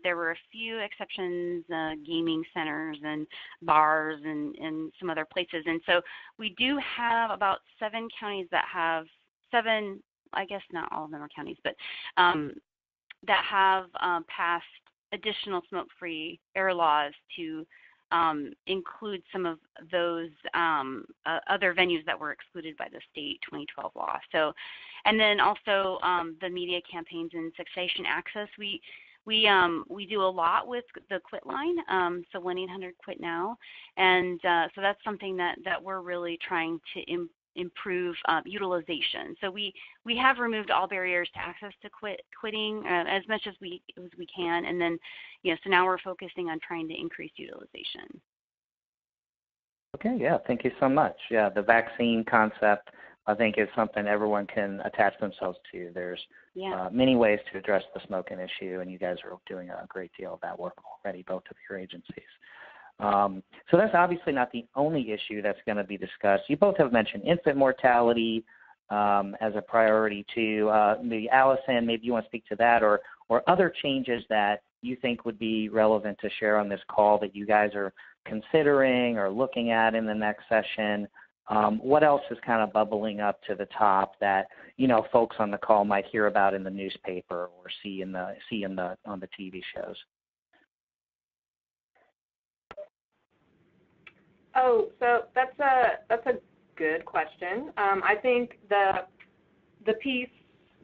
There were a few exceptions, gaming centers and bars and some other places. And so we do have about 7 counties that have 7, I guess not all of them are counties, but that have passed additional smoke-free air laws to include some of those other venues that were excluded by the state 2012 law. So, and then also the media campaigns and cessation access. We do a lot with the Quit line, so 1-800-QUIT NOW, and so that's something that we're really trying to improve utilization. So we have removed all barriers to access to quitting as much as we can, and then so now we're focusing on trying to increase utilization. Okay, yeah, thank you so much. Yeah, the vaccine concept I think is something everyone can attach themselves to. There's many ways to address the smoking issue, and you guys are doing a great deal of that work already, both of your agencies. So that's obviously not the only issue that's going to be discussed. You both have mentioned infant mortality as a priority too. Maybe Allison, maybe you want to speak to that, or other changes that you think would be relevant to share on this call that you guys are considering or looking at in the next session. What else is kind of bubbling up to the top that folks on the call might hear about in the newspaper or see on the TV shows? Oh, so that's a good question. I think the piece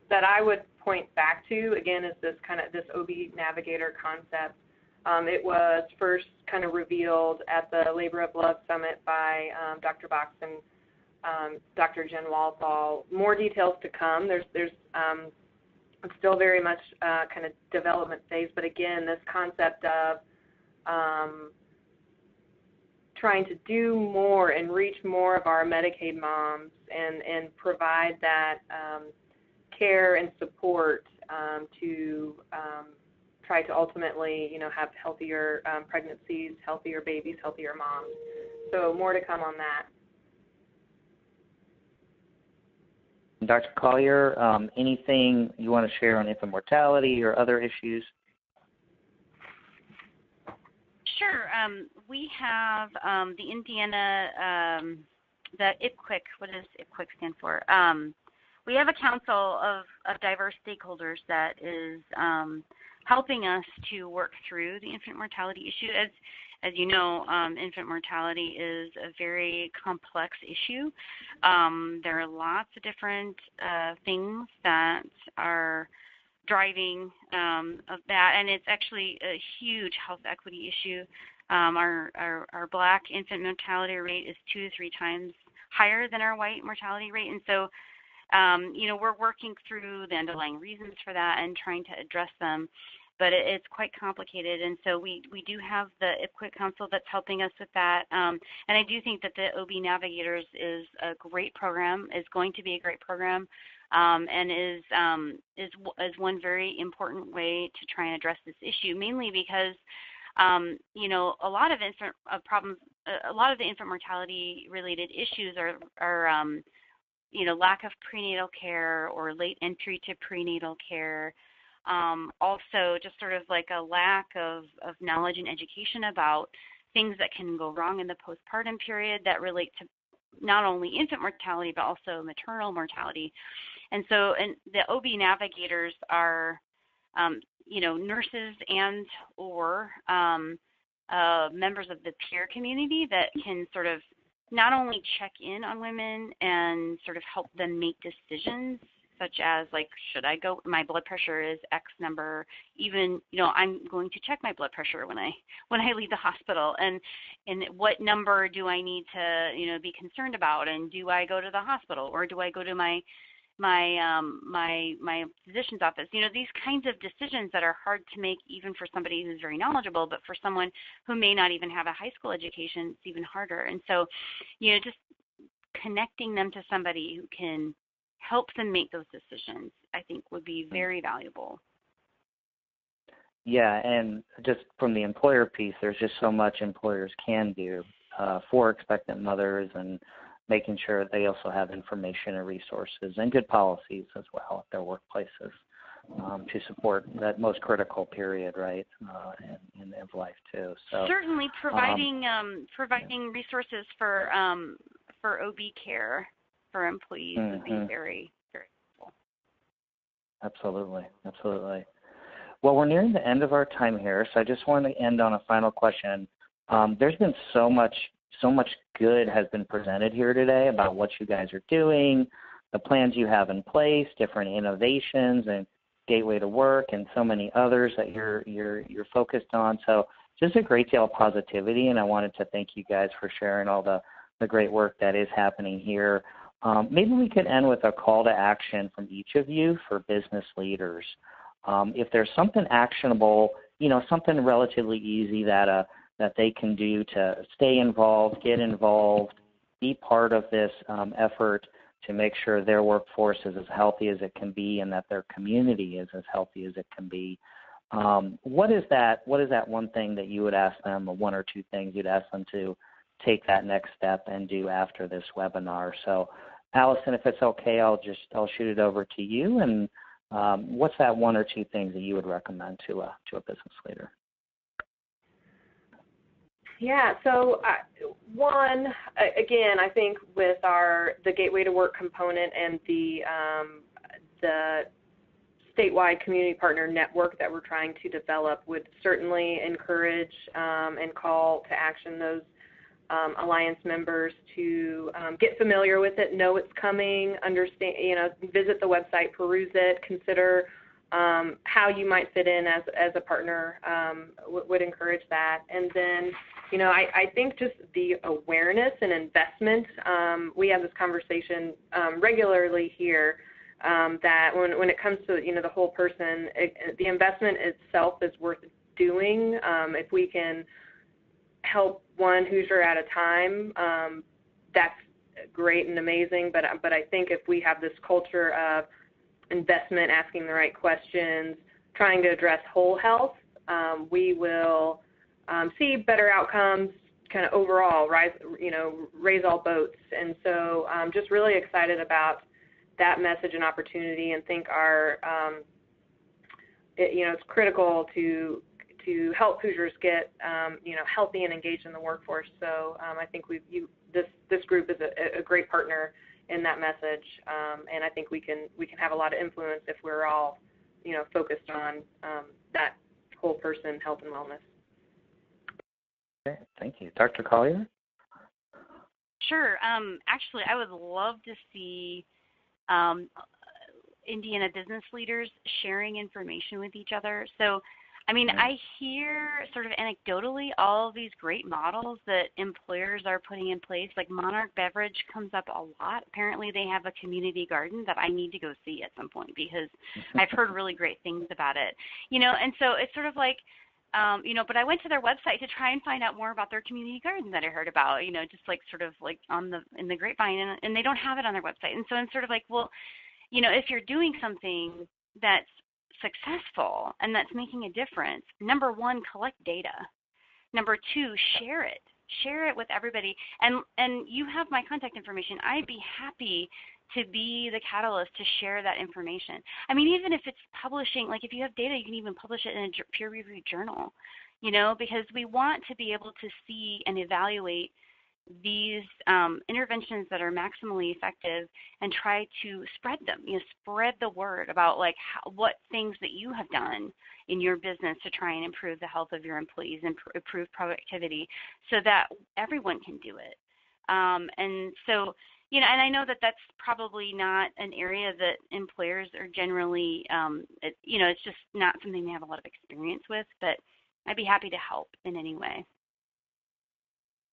that I would point back to again is this OB Navigator concept. It was first kind of revealed at the Labor of Love Summit by Dr. Box and Dr. Jen Walthall. More details to come. There's it's still very much kind of development phase, but again, this concept of trying to do more and reach more of our Medicaid moms and provide that care and support to try to ultimately, have healthier pregnancies, healthier babies, healthier moms. So more to come on that. Dr. Collier, anything you want to share on infant mortality or other issues? Sure. We have the Indiana, the IPQIC. What does IPQIC stand for? we have a council of diverse stakeholders that is helping us to work through the infant mortality issue. As you know, infant mortality is a very complex issue. There are lots of different things that are driving of that, and it's actually a huge health equity issue. Our Black infant mortality rate is 2 to 3 times higher than our white mortality rate, and so we're working through the underlying reasons for that and trying to address them. But it's quite complicated, and so we do have the IPQUIT Council that's helping us with that. And I do think that the OB Navigators is a great program, is going to be a great program, and is one very important way to try and address this issue, mainly because a lot of the infant mortality related issues are lack of prenatal care or late entry to prenatal care. Also, just sort of like a lack of knowledge and education about things that can go wrong in the postpartum period that relate to not only infant mortality, but also maternal mortality. And the OB Navigators are, nurses and or members of the peer community that can sort of not only check in on women and sort of help them make decisions, such as like, should I go, my blood pressure is X number, even, I'm going to check my blood pressure when I leave the hospital, and what number do I need to, be concerned about, and do I go to the hospital, or do I go to my physician's office? These kinds of decisions that are hard to make even for somebody who's very knowledgeable, but for someone who may not even have a high school education, it's even harder. And so, just connecting them to somebody who can help them make those decisions, I think would be very valuable. Yeah, and just from the employer piece, there's just so much employers can do for expectant mothers, and making sure they also have information and resources and good policies as well at their workplaces to support that most critical period, right, in life too. So certainly providing resources for OB care for employees would be very, very helpful. Absolutely. Well, we're nearing the end of our time here, so I just want to end on a final question. There's been so much good has been presented here today about what you guys are doing, the plans you have in place, different innovations, and Gateway to Work, and so many others that you're focused on. So just a great deal of positivity, and I wanted to thank you guys for sharing all the great work that is happening here. Maybe we could end with a call to action from each of you for business leaders. If there's something actionable, something relatively easy that they can do to stay involved, get involved, be part of this effort to make sure their workforce is as healthy as it can be, and that their community is as healthy as it can be. What is that one thing that you would ask them, or one or two things you'd ask them to take that next step and do after this webinar? So, Allison, if it's okay, I'll shoot it over to you. And what's that one or two things that you would recommend to a business leader? Yeah, so one, again, I think with the Gateway to Work component and the statewide community partner network that we're trying to develop, would certainly encourage and call to action those Alliance members to get familiar with it, know it's coming, understand, visit the website, peruse it, consider how you might fit in as a partner, would encourage that. And then, I think just the awareness and investment, we have this conversation regularly here, that when it comes to, the whole person, the investment itself is worth doing. If we can help one Hoosier at a time, that's great and amazing. But I think if we have this culture of investment, asking the right questions, trying to address whole health, we will see better outcomes, kind of overall, raise all boats. And so I'm just really excited about that message and opportunity, and think it's critical to help Hoosiers get healthy and engaged in the workforce. So I think this group is a great partner in that message, and I think we can have a lot of influence if we're all, focused on that whole person health and wellness. Okay, thank you. Dr. Collier? Sure. Actually, I would love to see Indiana business leaders sharing information with each other. So, I hear sort of anecdotally all of these great models that employers are putting in place. Like Monarch Beverage comes up a lot. Apparently they have a community garden that I need to go see at some point because I've heard really great things about it. And so it's sort of like, but I went to their website to try and find out more about their community garden that I heard about, just like sort of like in the grapevine, and they don't have it on their website. And so I'm sort of like, well, if you're doing something that's successful and that's making a difference, number one, collect data. Number two, share it with everybody. And you have my contact information. I'd be happy to be the catalyst to share that information. Even if it's publishing, like if you have data, you can even publish it in a peer-reviewed journal, because we want to be able to see and evaluate these interventions that are maximally effective and try to spread them, spread the word about like what things that you have done in your business to try and improve the health of your employees and improve productivity so that everyone can do it. And so, and I know that that's probably not an area that employers are generally, it's just not something they have a lot of experience with, but I'd be happy to help in any way.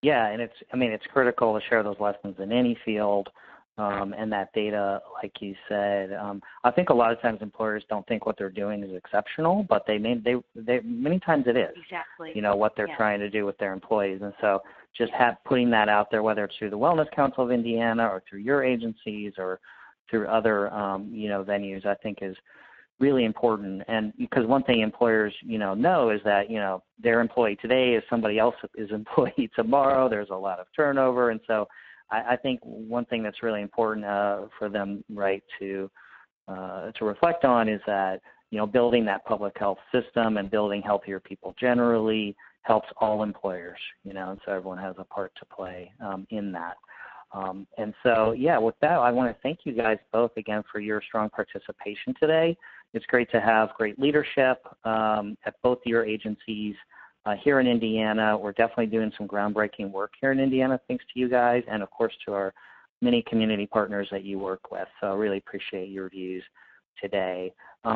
Yeah, and it's critical to share those lessons in any field, and that data, like you said. I think a lot of times employers don't think what they're doing is exceptional, but they many times it is. Exactly. What they're trying to do with their employees, and so just putting that out there, whether it's through the Wellness Council of Indiana or through your agencies or through other venues, I think is really important. And because one thing employers know is that their employee today is somebody else's employee tomorrow. There's a lot of turnover, and so I think one thing that's really important for them, right, to reflect on is that building that public health system and building healthier people generally helps all employers, and so everyone has a part to play in that. And so, with that, I want to thank you guys both again for your strong participation today. It's great to have great leadership at both your agencies here in Indiana. We're definitely doing some groundbreaking work here in Indiana, thanks to you guys, and of course to our many community partners that you work with. So I really appreciate your views today.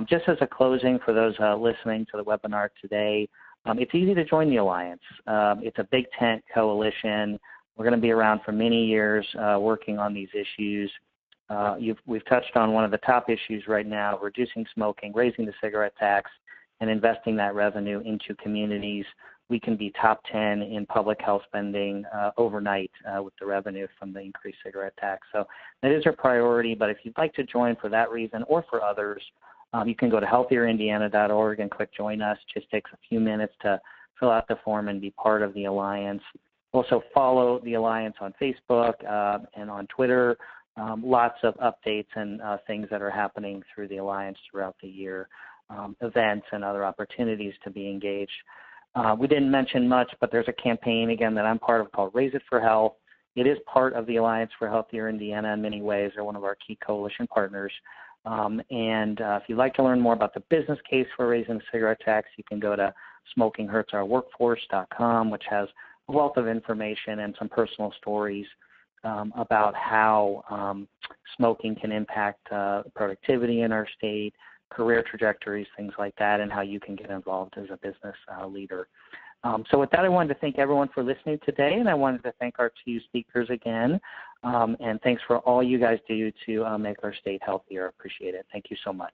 Just as a closing for those listening to the webinar today, it's easy to join the Alliance. It's a big tent coalition. We're going to be around for many years working on these issues. We've touched on one of the top issues right now, reducing smoking, raising the cigarette tax, and investing that revenue into communities. We can be top 10 in public health spending overnight with the revenue from the increased cigarette tax. So that is our priority, but if you'd like to join for that reason or for others, you can go to healthierindiana.org and click Join Us. It just takes a few minutes to fill out the form and be part of the Alliance. Also follow the Alliance on Facebook and on Twitter. Lots of updates and things that are happening through the Alliance throughout the year, events and other opportunities to be engaged. We didn't mention much, but there's a campaign, again, that I'm part of called Raise It for Health. It is part of the Alliance for Healthier Indiana in many ways. They're one of our key coalition partners. If you'd like to learn more about the business case for raising the cigarette tax, you can go to SmokingHurtsOurWorkforce.com, which has a wealth of information and some personal stories about how smoking can impact productivity in our state, career trajectories, things like that, and how you can get involved as a business leader. So with that, I wanted to thank everyone for listening today, and I wanted to thank our two speakers again. And thanks for all you guys do to make our state healthier. Appreciate it. Thank you so much.